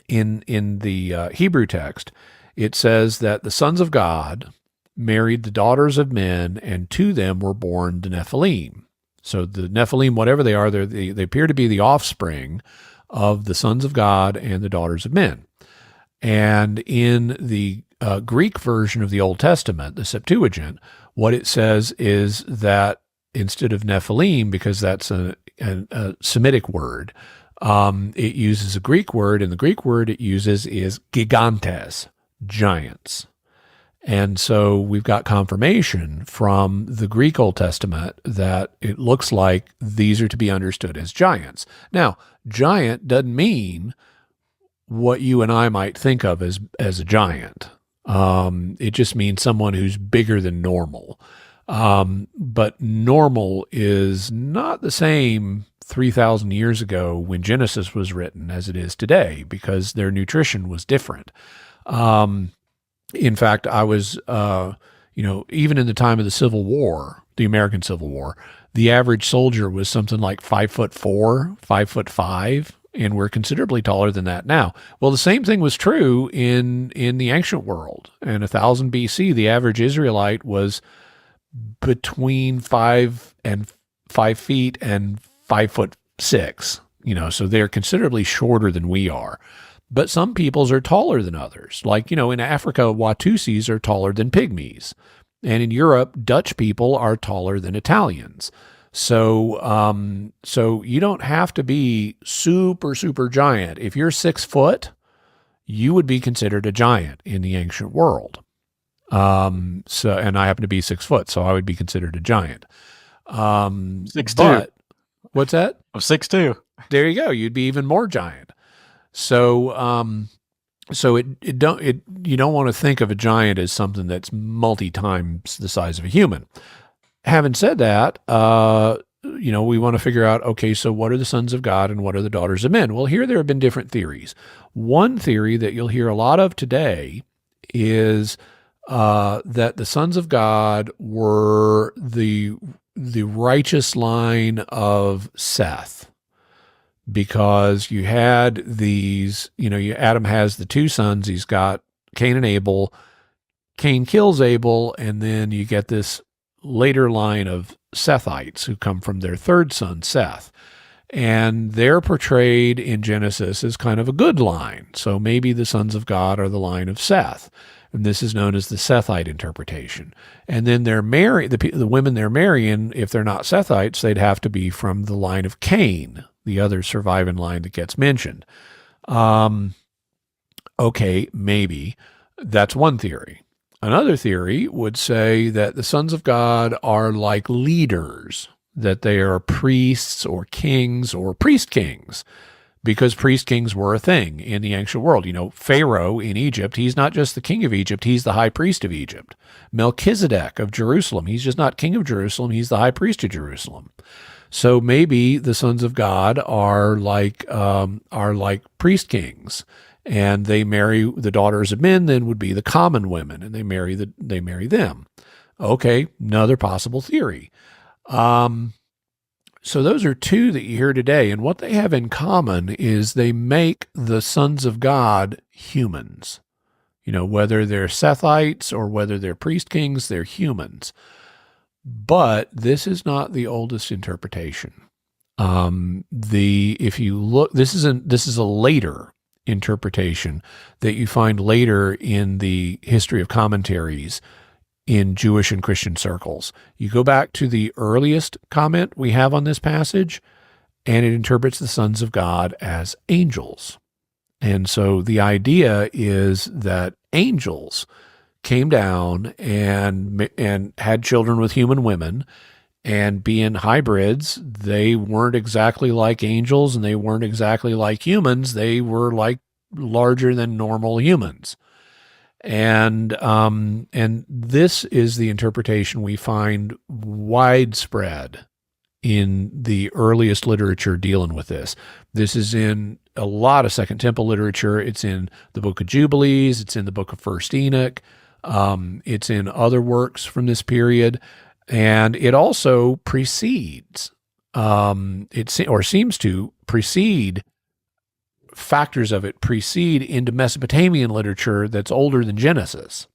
Speaker 1: Hebrew text, it says that the sons of God married the daughters of men, and to them were born the Nephilim. So the Nephilim, whatever they are, they appear to be the offspring of the sons of God and the daughters of men. And in the Greek version of the Old Testament, the Septuagint, what it says is that instead of Nephilim, because that's a Semitic word, it uses a Greek word, and the Greek word it uses is gigantes, giants. And so we've got confirmation from the Greek Old Testament that it looks like these are to be understood as giants. Now, giant doesn't mean what you and I might think of as a giant. It just means someone who's bigger than normal. But normal is not the same 3,000 years ago when Genesis was written as it is today, because their nutrition was different. In fact, I was, even in the time of the Civil War, the American Civil War, the average soldier was something like 5'4", 5'5", and we're considerably taller than that now. Well, the same thing was true in the ancient world. In 1000 BC, the average Israelite was between 5 feet and 5'6". So they're considerably shorter than we are. But some peoples are taller than others. Like, in Africa, Watusis are taller than Pygmies. And in Europe, Dutch people are taller than Italians. So you don't have to be super, super giant. If you're 6 foot, you would be considered a giant in the ancient world. And I happen to be 6 foot, so I would be considered a giant.
Speaker 2: 6'2".
Speaker 1: What's that?
Speaker 2: I'm 6'2".
Speaker 1: There you go. You'd be even more giant. So you don't want to think of a giant as something that's multi times the size of a human. Having said that, we want to figure out, okay, so what are the sons of God and what are the daughters of men? Well, here there have been different theories. One theory that you'll hear a lot of today is that the sons of God were the righteous line of Seth, because you had these, Adam has the two sons. He's got Cain and Abel. Cain kills Abel, and then you get this later line of Sethites who come from their third son, Seth. And they're portrayed in Genesis as kind of a good line. So maybe the sons of God are the line of Seth. And this is known as the Sethite interpretation. And then they're the women they're marrying, if they're not Sethites, they'd have to be from the line of Cain, the other surviving line that gets mentioned. Okay, maybe. That's one theory. Another theory would say that the sons of God are like leaders, that they are priests or kings or priest kings, because priest kings were a thing in the ancient world. Pharaoh in Egypt, he's not just the king of Egypt, he's the high priest of Egypt. Melchizedek of Jerusalem, he's just not king of Jerusalem, he's the high priest of Jerusalem. So maybe the sons of God are like priest kings. And they marry the daughters of men, then would be the common women, and they marry them. Okay, another possible theory. So those are two that you hear today, and what they have in common is they make the sons of God humans. Whether they're Sethites or whether they're priest kings, they're humans. But this is not the oldest interpretation. If you look, this is a later interpretation that you find later in the history of commentaries in Jewish and Christian circles. You go back to the earliest comment we have on this passage, and it interprets the sons of God as angels. And so the idea is that angels came down and had children with human women, and being hybrids, they weren't exactly like angels and they weren't exactly like humans. They were like larger than normal humans. And this is the interpretation we find widespread in the earliest literature dealing with this. This is in a lot of Second Temple literature. It's in the Book of Jubilees. It's in the Book of First Enoch. It's in other works from this period. And it also precedes, seems to precede, factors of it precede into Mesopotamian literature that's older than Genesis.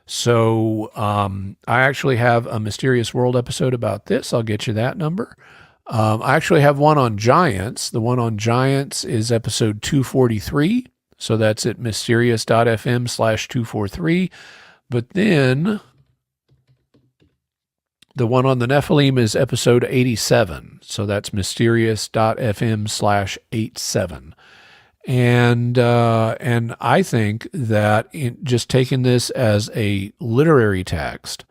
Speaker 1: So I actually have a Mysterious World episode about this. I'll get you that number. I actually have one on giants. The one on giants is episode 243. So that's at mysterious.fm/243. But then the one on the Nephilim is episode 87. So that's mysterious.fm/87. And I think that just taking this as a literary text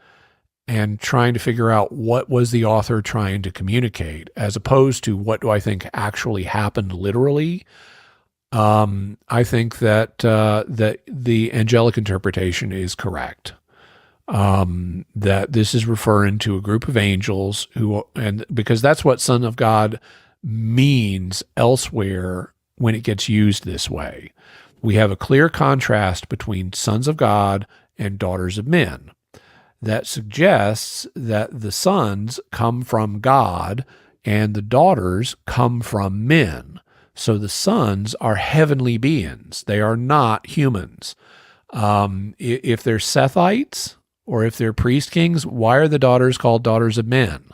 Speaker 1: and trying to figure out what was the author trying to communicate, as opposed to what do I think actually happened literally, I think that the angelic interpretation is correct. That this is referring to a group of angels and because that's what Son of God means elsewhere when it gets used this way. We have a clear contrast between sons of God and daughters of men that suggests that the sons come from God and the daughters come from men. So the sons are heavenly beings. They are not humans. If they're Sethites, or if they're priest kings, why are the daughters called daughters of men?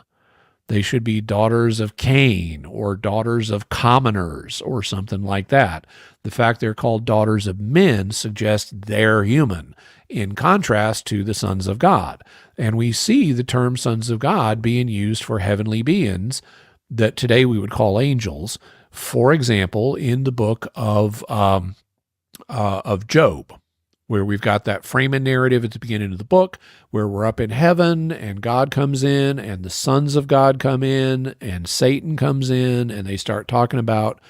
Speaker 1: They should be daughters of Cain or daughters of commoners or something like that. The fact they're called daughters of men suggests they're human, in contrast to the sons of God. And we see the term sons of God being used for heavenly beings that today we would call angels. For example, in the book of Job, where we've got that Freeman narrative at the beginning of the book, where we're up in heaven and God comes in and the sons of God come in and Satan comes in and they start talking about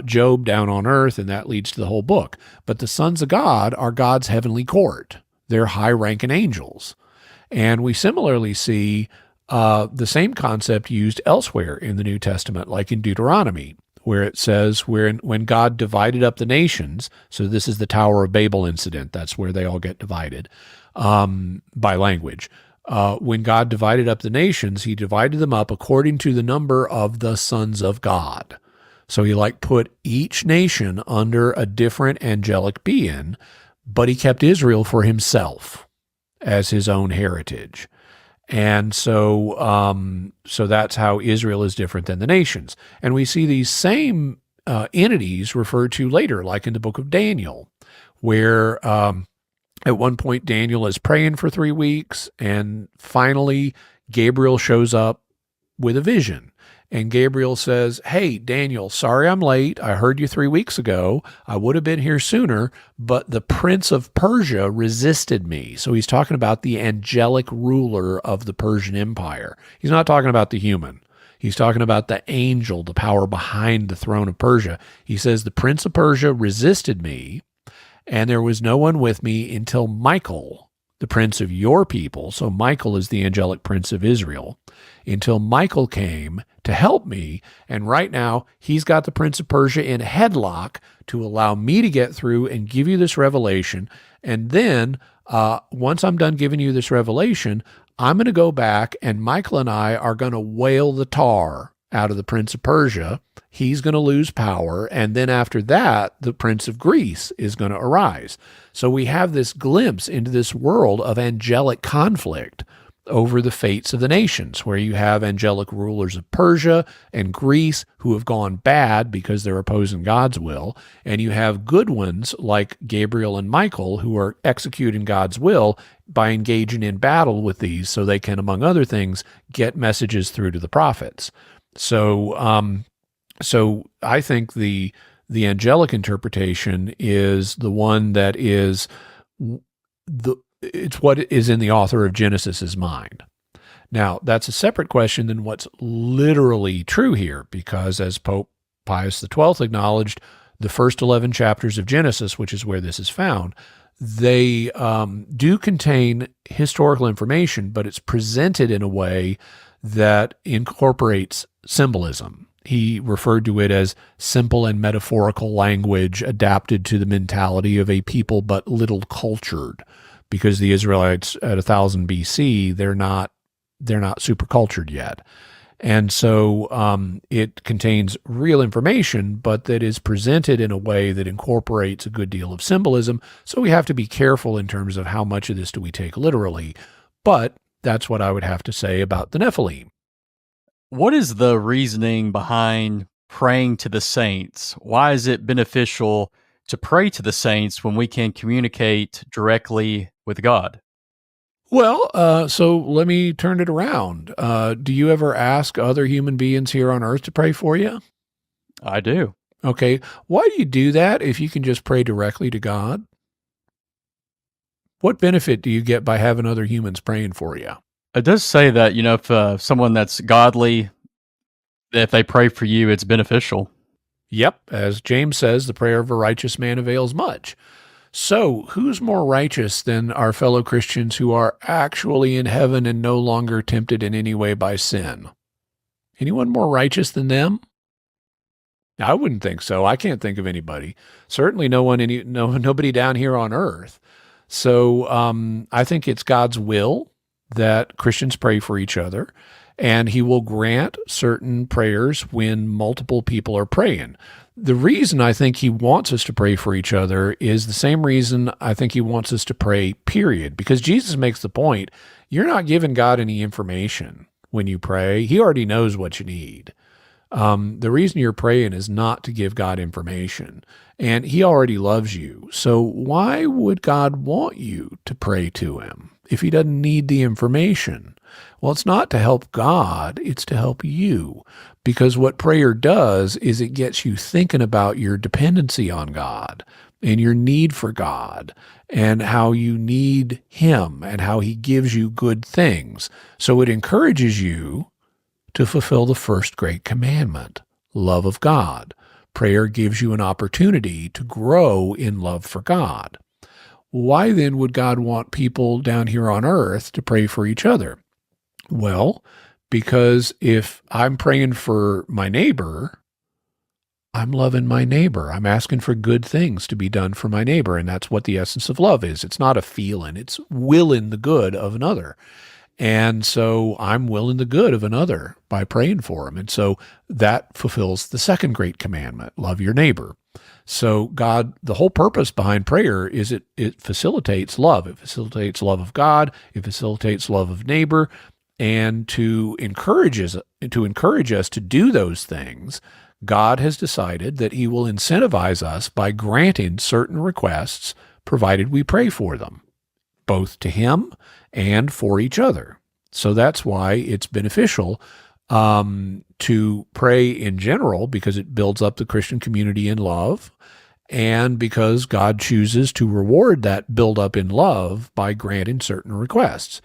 Speaker 1: Job down on earth, and that leads to the whole book. But the sons of God are God's heavenly court. They're high-ranking angels. And we similarly see The same concept used elsewhere in the New Testament, like in Deuteronomy, where it says when God divided up the nations, so this is the Tower of Babel incident, that's where they all get divided by language. When God divided up the nations, he divided them up according to the number of the sons of God. So he put each nation under a different angelic being, but he kept Israel for himself as his own heritage. And so that's how Israel is different than the nations. And we see these same entities referred to later, like in the book of Daniel, where at one point Daniel is praying for 3 weeks, and finally Gabriel shows up with a vision. And Gabriel says, "Hey, Daniel, sorry I'm late. I heard you 3 weeks ago. I would have been here sooner, but the prince of Persia resisted me." So he's talking about the angelic ruler of the Persian Empire. He's not talking about the human. He's talking about the angel, the power behind the throne of Persia. He says, "The prince of Persia resisted me, and there was no one with me until Michael, the prince of your people." So Michael is the angelic prince of Israel. "Until Michael came to help me, and right now he's got the prince of Persia in headlock to allow me to get through and give you this revelation. And then once I'm done giving you this revelation, I'm going to go back, and Michael and I are going to whale the tar out of the prince of Persia. He's going to lose power, and then after that, the prince of Greece is going to arise." So we have this glimpse into this world of angelic conflict over the fates of the nations, where you have angelic rulers of Persia and Greece who have gone bad because they're opposing God's will, and you have good ones like Gabriel and Michael who are executing God's will by engaging in battle with these so they can, among other things, get messages through to the prophets. So I think the angelic interpretation is the one that is it's what is in the author of Genesis's mind. Now, that's a separate question than what's literally true here, because as Pope Pius XII acknowledged, the first 11 chapters of Genesis, which is where this is found, they do contain historical information, but it's presented in a way that incorporates symbolism. He referred to it as simple and metaphorical language adapted to the mentality of a people but little cultured, because the Israelites at 1000 BC, they're not super cultured yet. And so it contains real information, but that is presented in a way that incorporates a good deal of symbolism. So we have to be careful in terms of how much of this do we take literally. But that's what I would have to say about the Nephilim.
Speaker 2: What is the reasoning behind praying to the saints? Why is it beneficial to pray to the saints when we can communicate directly with God?
Speaker 1: Well, so let me turn it around. Do you ever ask other human beings here on earth to pray for you?
Speaker 2: I do.
Speaker 1: Okay. Why do you do that if you can just pray directly to God? What benefit do you get by having other humans praying for you?
Speaker 2: It does say that, if someone that's godly, if they pray for you, it's beneficial.
Speaker 1: Yep. As James says, the prayer of a righteous man avails much. So who's more righteous than our fellow Christians who are actually in heaven and no longer tempted in any way by sin? Anyone more righteous than them? I wouldn't think so. I can't think of anybody. Certainly nobody down here on earth. So I think it's God's will that Christians pray for each other, and he will grant certain prayers when multiple people are praying. The reason I think he wants us to pray for each other is the same reason I think he wants us to pray, period. Because Jesus makes the point, you're not giving God any information when you pray. He already knows what you need. The reason you're praying is not to give God information, and he already loves you. So why would God want you to pray to him if he doesn't need the information? Well, it's not to help God, it's to help you. Because what prayer does is it gets you thinking about your dependency on God and your need for God and how you need him and how he gives you good things. So it encourages you to fulfill the first great commandment, love of God. Prayer gives you an opportunity to grow in love for God. Why then would God want people down here on earth to pray for each other? Well, because if I'm praying for my neighbor, I'm loving my neighbor. I'm asking for good things to be done for my neighbor. And that's what the essence of love is. It's not a feeling, it's willing the good of another. And so I'm willing the good of another by praying for him. And so that fulfills the second great commandment, love your neighbor. So God, the whole purpose behind prayer is it facilitates love. It facilitates love of God. It facilitates love of neighbor. And to encourage us to do those things, God has decided that he will incentivize us by granting certain requests, provided we pray for them, both to him and for each other. So that's why it's beneficial to pray in general, because it builds up the Christian community in love, and because God chooses to reward that buildup in love by granting certain requests.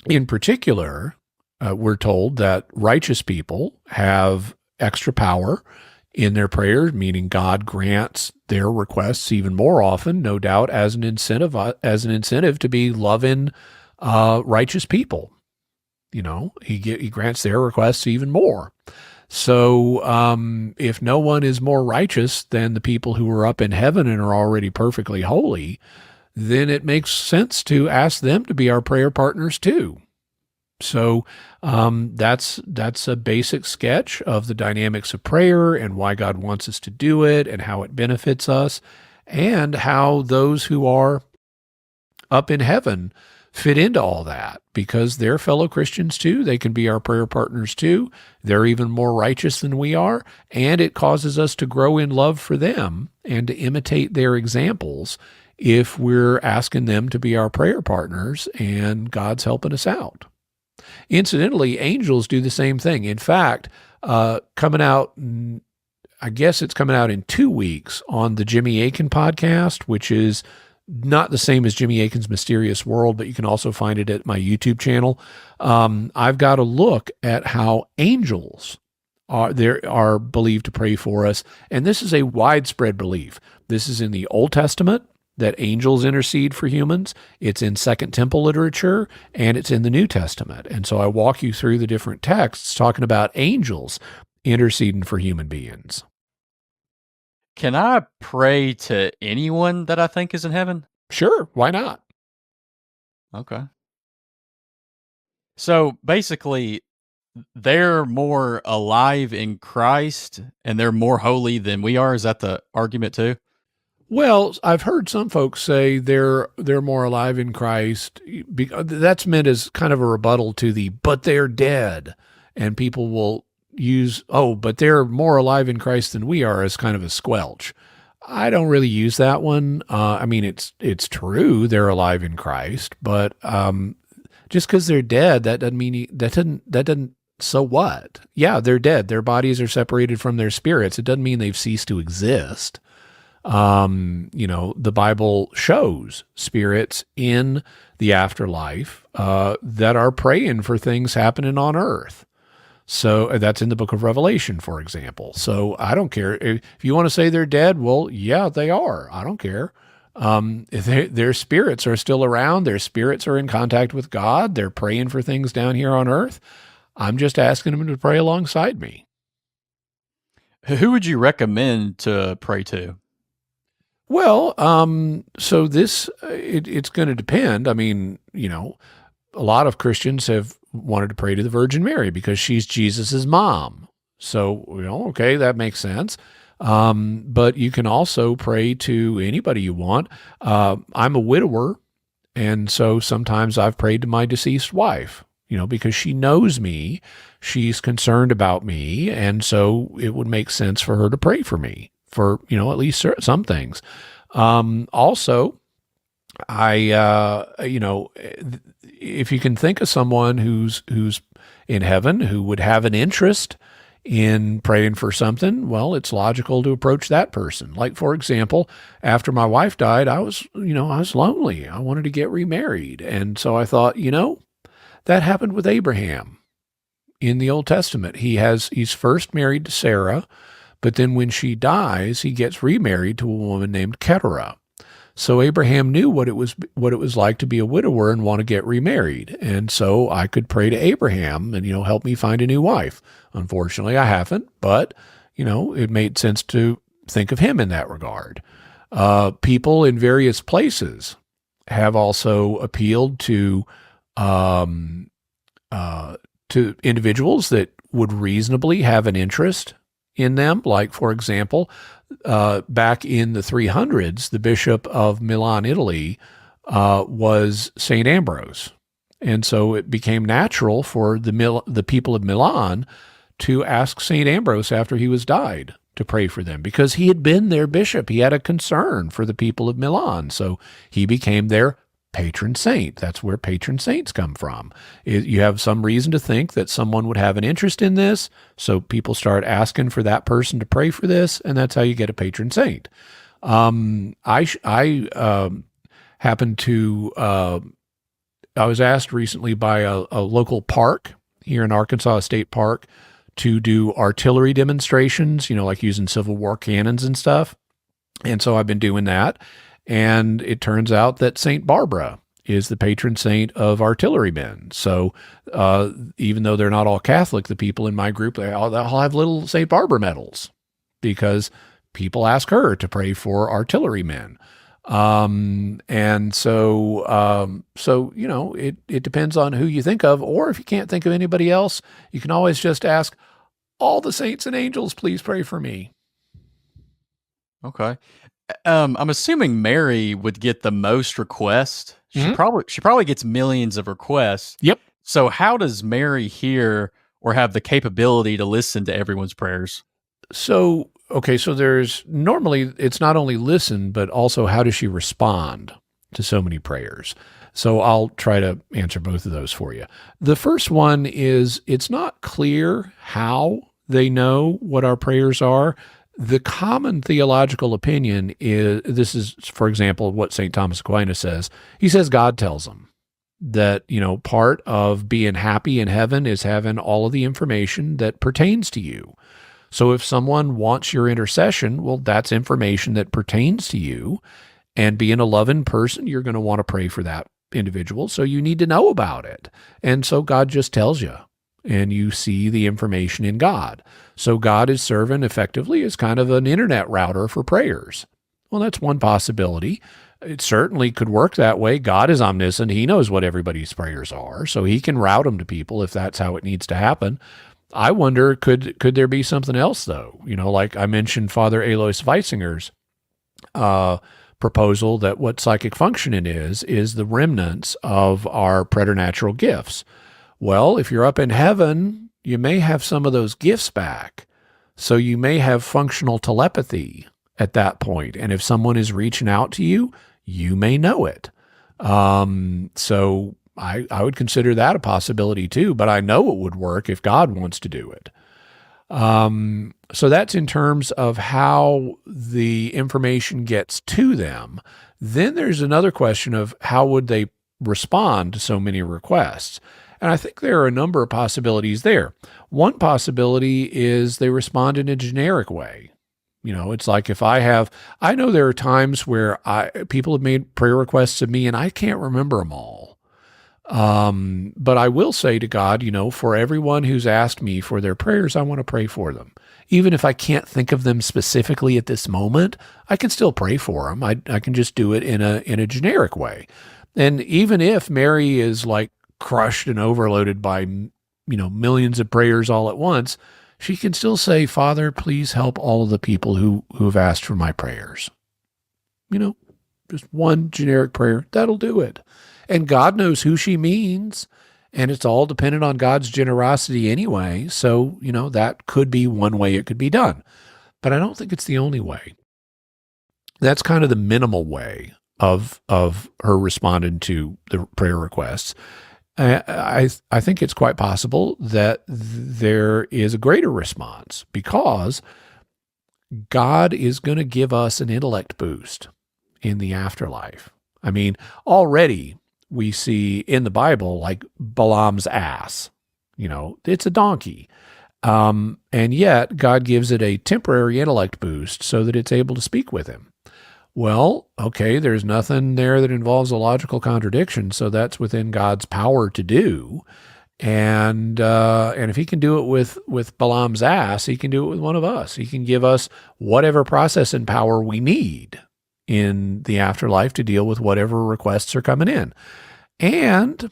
Speaker 1: In particular, we're told that righteous people have extra power in their prayers, meaning God grants their requests even more often, no doubt, as an incentive to be loving, righteous people. You know, he grants their requests even more. So if no one is more righteous than the people who are up in heaven and are already perfectly holy, then it makes sense to ask them to be our prayer partners too. So that's a basic sketch of the dynamics of prayer and why God wants us to do it and how it benefits us, and how those who are up in heaven fit into all that, because they're fellow Christians too. They can be our prayer partners too. They're even more righteous than we are, and it causes us to grow in love for them and to imitate their examples if we're asking them to be our prayer partners and God's helping us out. Incidentally, angels do the same thing. In fact, coming out, I guess it's coming out in 2 weeks on the Jimmy Akin podcast, which is not the same as Jimmy Akin's Mysterious World, but you can also find it at my YouTube channel. I've got a look at how angels are believed to pray for us, and this is a widespread belief. This is in the Old Testament, that angels intercede for humans. It's in Second Temple literature, and it's in the New Testament. And so I walk you through the different texts talking about angels interceding for human beings.
Speaker 2: Can I pray to anyone that I think is in heaven?
Speaker 1: Sure, why not?
Speaker 2: Okay. So basically, they're more alive in Christ and they're more holy than we are. Is that the argument too?
Speaker 1: Well, I've heard some folks say they're more alive in Christ. That's meant as kind of a rebuttal to the "but they're dead," and people will use "but they're more alive in Christ than we are" as kind of a squelch. I don't really use that one. I mean, it's true they're alive in Christ, but just because they're dead, that doesn't mean that doesn't. So what? Yeah, they're dead. Their bodies are separated from their spirits. It doesn't mean they've ceased to exist. The Bible shows spirits in the afterlife that are praying for things happening on earth. So that's in the book of Revelation, for example. So I don't care. If you want to say they're dead, well, yeah, they are. I don't care. If their spirits are still around. Their spirits are in contact with God. They're praying for things down here on earth. I'm just asking them to pray alongside me.
Speaker 2: Who would you recommend to pray to?
Speaker 1: Well, so it's going to depend. I mean, a lot of Christians have wanted to pray to the Virgin Mary because she's Jesus's mom. So, okay, that makes sense. But you can also pray to anybody you want. I'm a widower, and so sometimes I've prayed to my deceased wife, because she knows me, she's concerned about me, and so it would make sense for her to pray for me for, at least some things. Also, if you can think of someone who's in heaven who would have an interest in praying for something, well, it's logical to approach that person. Like, for example, after my wife died, I was lonely. I wanted to get remarried. And so I thought, that happened with Abraham in the Old Testament. He's first married to Sarah, but then when she dies, he gets remarried to a woman named Keturah. So Abraham knew what it was like to be a widower and want to get remarried. And so I could pray to Abraham and, help me find a new wife. Unfortunately, I haven't, but, it made sense to think of him in that regard. People in various places have also appealed to individuals that would reasonably have an interest in them. Like, for example, back in the 300s, the Bishop of Milan, Italy, was St. Ambrose. And so it became natural for the people of Milan to ask St. Ambrose after he was died to pray for them, because he had been their bishop. He had a concern for the people of Milan. So he became their patron saint. That's where patron saints come from. You have some reason to think that someone would have an interest in this, so people start asking for that person to pray for this, and that's how you get a patron saint. I happened to, I was asked recently by a local park here in Arkansas, a state park, to do artillery demonstrations, like using Civil War cannons and stuff. And so I've been doing that. And it turns out that St. Barbara is the patron saint of artillerymen. So even though they're not all Catholic, the people in my group, they all have little St. Barbara medals because people ask her to pray for artillerymen. And so it depends on who you think of, or if you can't think of anybody else, you can always just ask, all the saints and angels, please pray for me.
Speaker 2: Okay. I'm assuming Mary would get the most requests. She probably gets millions of requests.
Speaker 1: Yep.
Speaker 2: So how does Mary hear or have the capability to listen to everyone's prayers?
Speaker 1: So there's normally, it's not only listen, but also how does she respond to so many prayers? So I'll try to answer both of those for you. The first one is, it's not clear how they know what our prayers are. The common theological opinion is, this is, for example, what St. Thomas Aquinas says. He says God tells them that, part of being happy in heaven is having all of the information that pertains to you. So if someone wants your intercession, well, that's information that pertains to you. And being a loving person, you're going to want to pray for that individual. So you need to know about it. And so God just tells you, and you see the information in God. So God is serving effectively as kind of an internet router for prayers. Well, that's one possibility. It certainly could work that way. God is omniscient. He knows what everybody's prayers are, so he can route them to people if that's how it needs to happen. I wonder, could there be something else, though? Like I mentioned, Father Alois Weitzinger's proposal that what psychic functioning is the remnants of our preternatural gifts. Well, if you're up in heaven, you may have some of those gifts back. So you may have functional telepathy at that point. And if someone is reaching out to you, you may know it. So I would consider that a possibility too, but I know it would work if God wants to do it. So that's in terms of how the information gets to them. Then there's another question of how would they respond to so many requests? And I think there are a number of possibilities there. One possibility is they respond in a generic way. It's like if I know there are times where people have made prayer requests of me and I can't remember them all. But I will say to God, for everyone who's asked me for their prayers, I want to pray for them. Even if I can't think of them specifically at this moment, I can still pray for them. I can just do it in a generic way. And even if Mary is like crushed and overloaded by, millions of prayers all at once, she can still say, Father, please help all of the people who have asked for my prayers. Just one generic prayer, that'll do it. And God knows who she means, and it's all dependent on God's generosity anyway. So, that could be one way it could be done. But I don't think it's the only way. That's kind of the minimal way of her responding to the prayer requests. I think it's quite possible that there is a greater response because God is going to give us an intellect boost in the afterlife. I mean, already we see in the Bible, like Balaam's ass, it's a donkey. And yet God gives it a temporary intellect boost so that it's able to speak with him. Well, okay, there's nothing there that involves a logical contradiction, so that's within God's power to do. And if he can do it with Balaam's ass, he can do it with one of us. He can give us whatever process and power we need in the afterlife to deal with whatever requests are coming in. And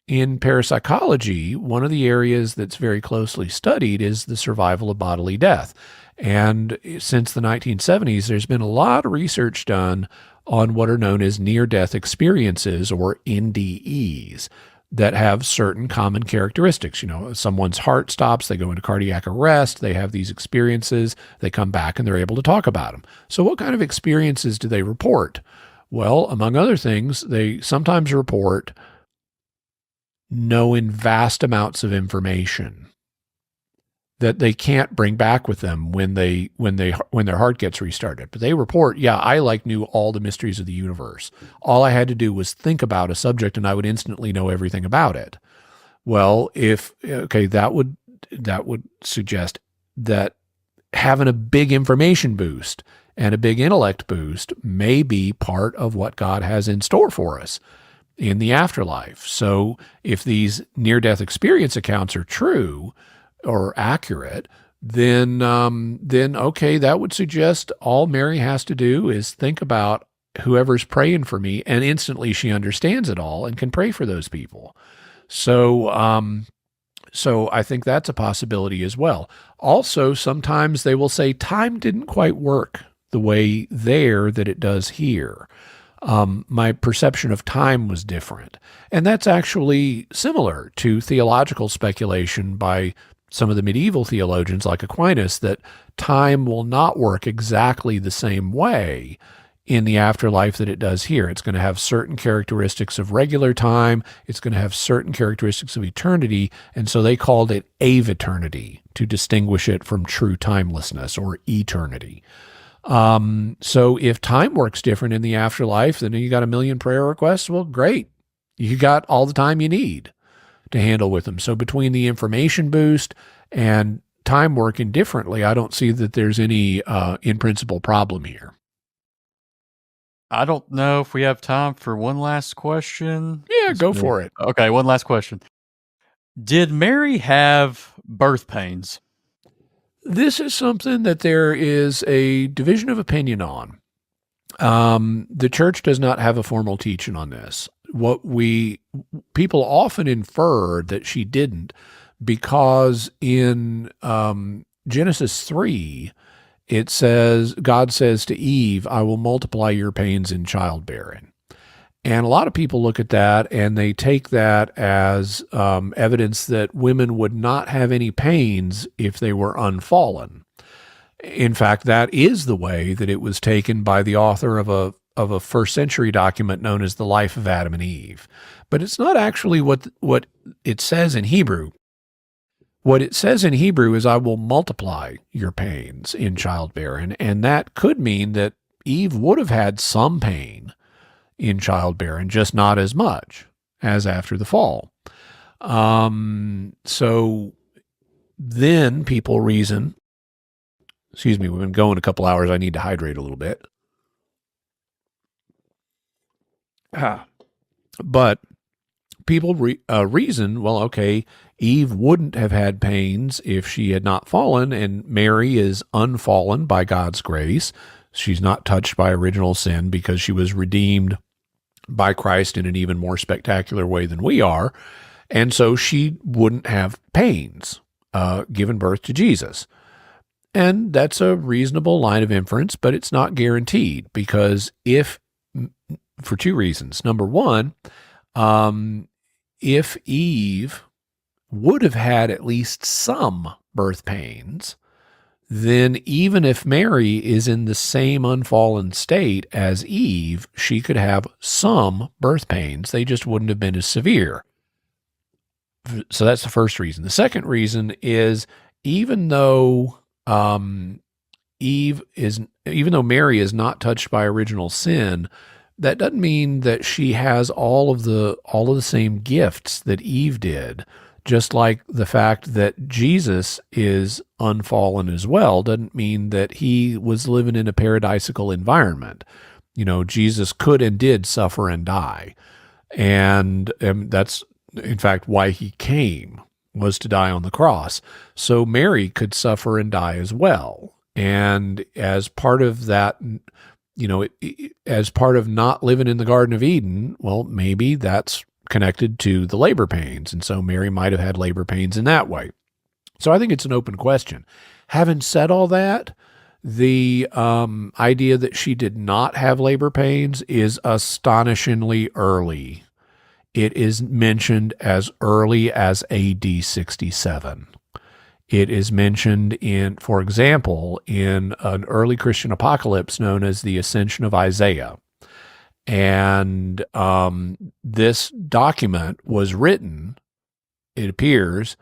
Speaker 1: in parapsychology, one of the areas that's very closely studied is the survival of bodily death. And since the 1970s, there's been a lot of research done on what are known as near-death experiences, or NDEs, that have certain common characteristics. You know, someone's heart stops, they go into cardiac arrest, they have these experiences, they come back and they're able to talk about them. So what kind of experiences do they report? Well, among other things, they sometimes report knowing vast amounts of information that they can't bring back with them when their heart gets restarted. But they report, yeah, I knew all the mysteries of the universe. All I had to do was think about a subject and I would instantly know everything about it. Well, that would suggest that having a big information boost and a big intellect boost may be part of what God has in store for us in the afterlife. So if these near-death experience accounts are true or accurate, then okay, that would suggest all Mary has to do is think about whoever's praying for me, and instantly she understands it all and can pray for those people. So I think that's a possibility as well. Also, sometimes they will say time didn't quite work the way there that it does here. My perception of time was different. And that's actually similar to theological speculation by some of the medieval theologians like Aquinas, that time will not work exactly the same way in the afterlife that it does here. It's going to have certain characteristics of regular time. It's going to have certain characteristics of eternity. And so they called it aveternity to distinguish it from true timelessness or eternity. So if time works different in the afterlife, then you got a million prayer requests. Well, great. You got all the time you need to handle with them. So between the information boost and time working differently, I don't see that there's any in principle problem here.
Speaker 2: I don't know if we have time for one last question.
Speaker 1: Yeah, go for it.
Speaker 2: Okay, one last question. Did Mary have birth pains?
Speaker 1: This is something that there is a division of opinion on. The church does not have a formal teaching on this. People often infer that she didn't, because in Genesis 3, it says, God says to Eve, I will multiply your pains in childbearing. And a lot of people look at that and they take that as evidence that women would not have any pains if they were unfallen. In fact, that is the way that it was taken by the author of a first century document known as The Life of Adam and Eve. But it's not actually what it says in Hebrew. What it says in Hebrew is, I will multiply your pains in childbearing. And that could mean that Eve would have had some pain in childbearing, just not as much as after the fall. So then people reason, excuse me, we've been going a couple hours. I need to hydrate a little bit. But people reason, well, okay, Eve wouldn't have had pains if she had not fallen, and Mary is unfallen by God's grace. She's not touched by original sin because she was redeemed by Christ in an even more spectacular way than we are. And so she wouldn't have pains given birth to Jesus. And that's a reasonable line of inference, but it's not guaranteed, because for two reasons. Number one, if Eve would have had at least some birth pains, then even if Mary is in the same unfallen state as Eve, she could have some birth pains. They just wouldn't have been as severe. So that's the first reason. The second reason is, even though Mary is not touched by original sin, that doesn't mean that she has all of the same gifts that Eve did Just like the fact that Jesus is unfallen as well doesn't mean that he was living in a paradisical environment. Jesus could and did suffer and die. And that's, in fact, why he came, was to die on the cross. So Mary could suffer and die as well. And as part of that, as part of not living in the Garden of Eden, well, maybe that's connected to the labor pains. And so Mary might have had labor pains in that way. So I think it's an open question. Having said all that, the idea that she did not have labor pains is astonishingly early. It is mentioned as early as AD 67. It is mentioned for example, in an early Christian apocalypse known as the Ascension of Isaiah. And this document was written, it appears,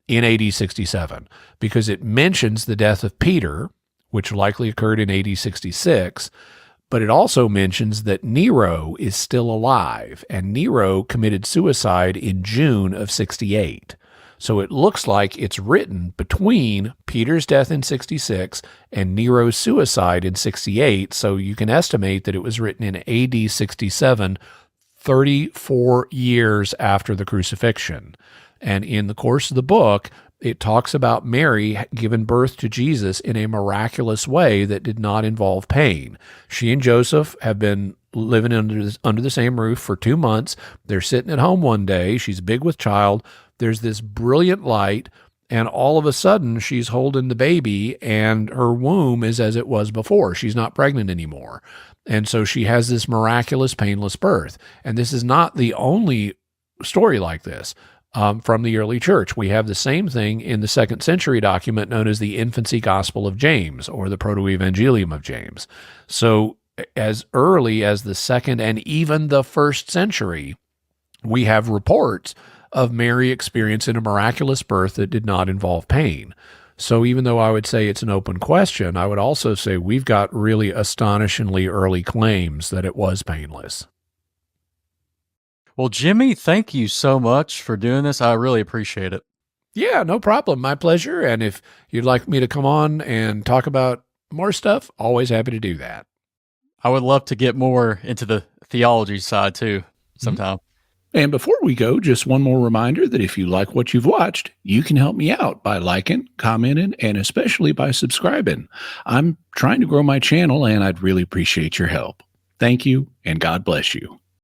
Speaker 1: in AD 67 because it mentions the death of Peter, which likely occurred in AD 66, but it also mentions that Nero is still alive, and Nero committed suicide in June of 68. So it looks like it's written between Peter's death in 66 and Nero's suicide in 68. So you can estimate that it was written in AD 67, 34 years after the crucifixion. And in the course of the book, it talks about Mary giving birth to Jesus in a miraculous way that did not involve pain. She and Joseph have been living under the same roof for 2 months. They're sitting at home one day. She's big with child. There's this brilliant light, and all of a sudden she's holding the baby, and her womb is as it was before. She's not pregnant anymore. And so she has this miraculous, painless birth. And this is not the only story like this. From the early church. We have the same thing in the 2nd century document known as the Infancy Gospel of James, or the Proto-Evangelium of James. So as early as the 2nd and even the 1st century, we have reports of Mary experiencing a miraculous birth that did not involve pain. So even though I would say it's an open question, I would also say we've got really astonishingly early claims that it was painless.
Speaker 2: Well, Jimmy, thank you so much for doing this. I really appreciate it.
Speaker 1: Yeah, no problem. My pleasure. And if you'd like me to come on and talk about more stuff, always happy to do that.
Speaker 2: I would love to get more into the theology side too sometime.
Speaker 1: And before we go, just one more reminder that if you like what you've watched, you can help me out by liking, commenting, and especially by subscribing. I'm trying to grow my channel, and I'd really appreciate your help. Thank you, and God bless you.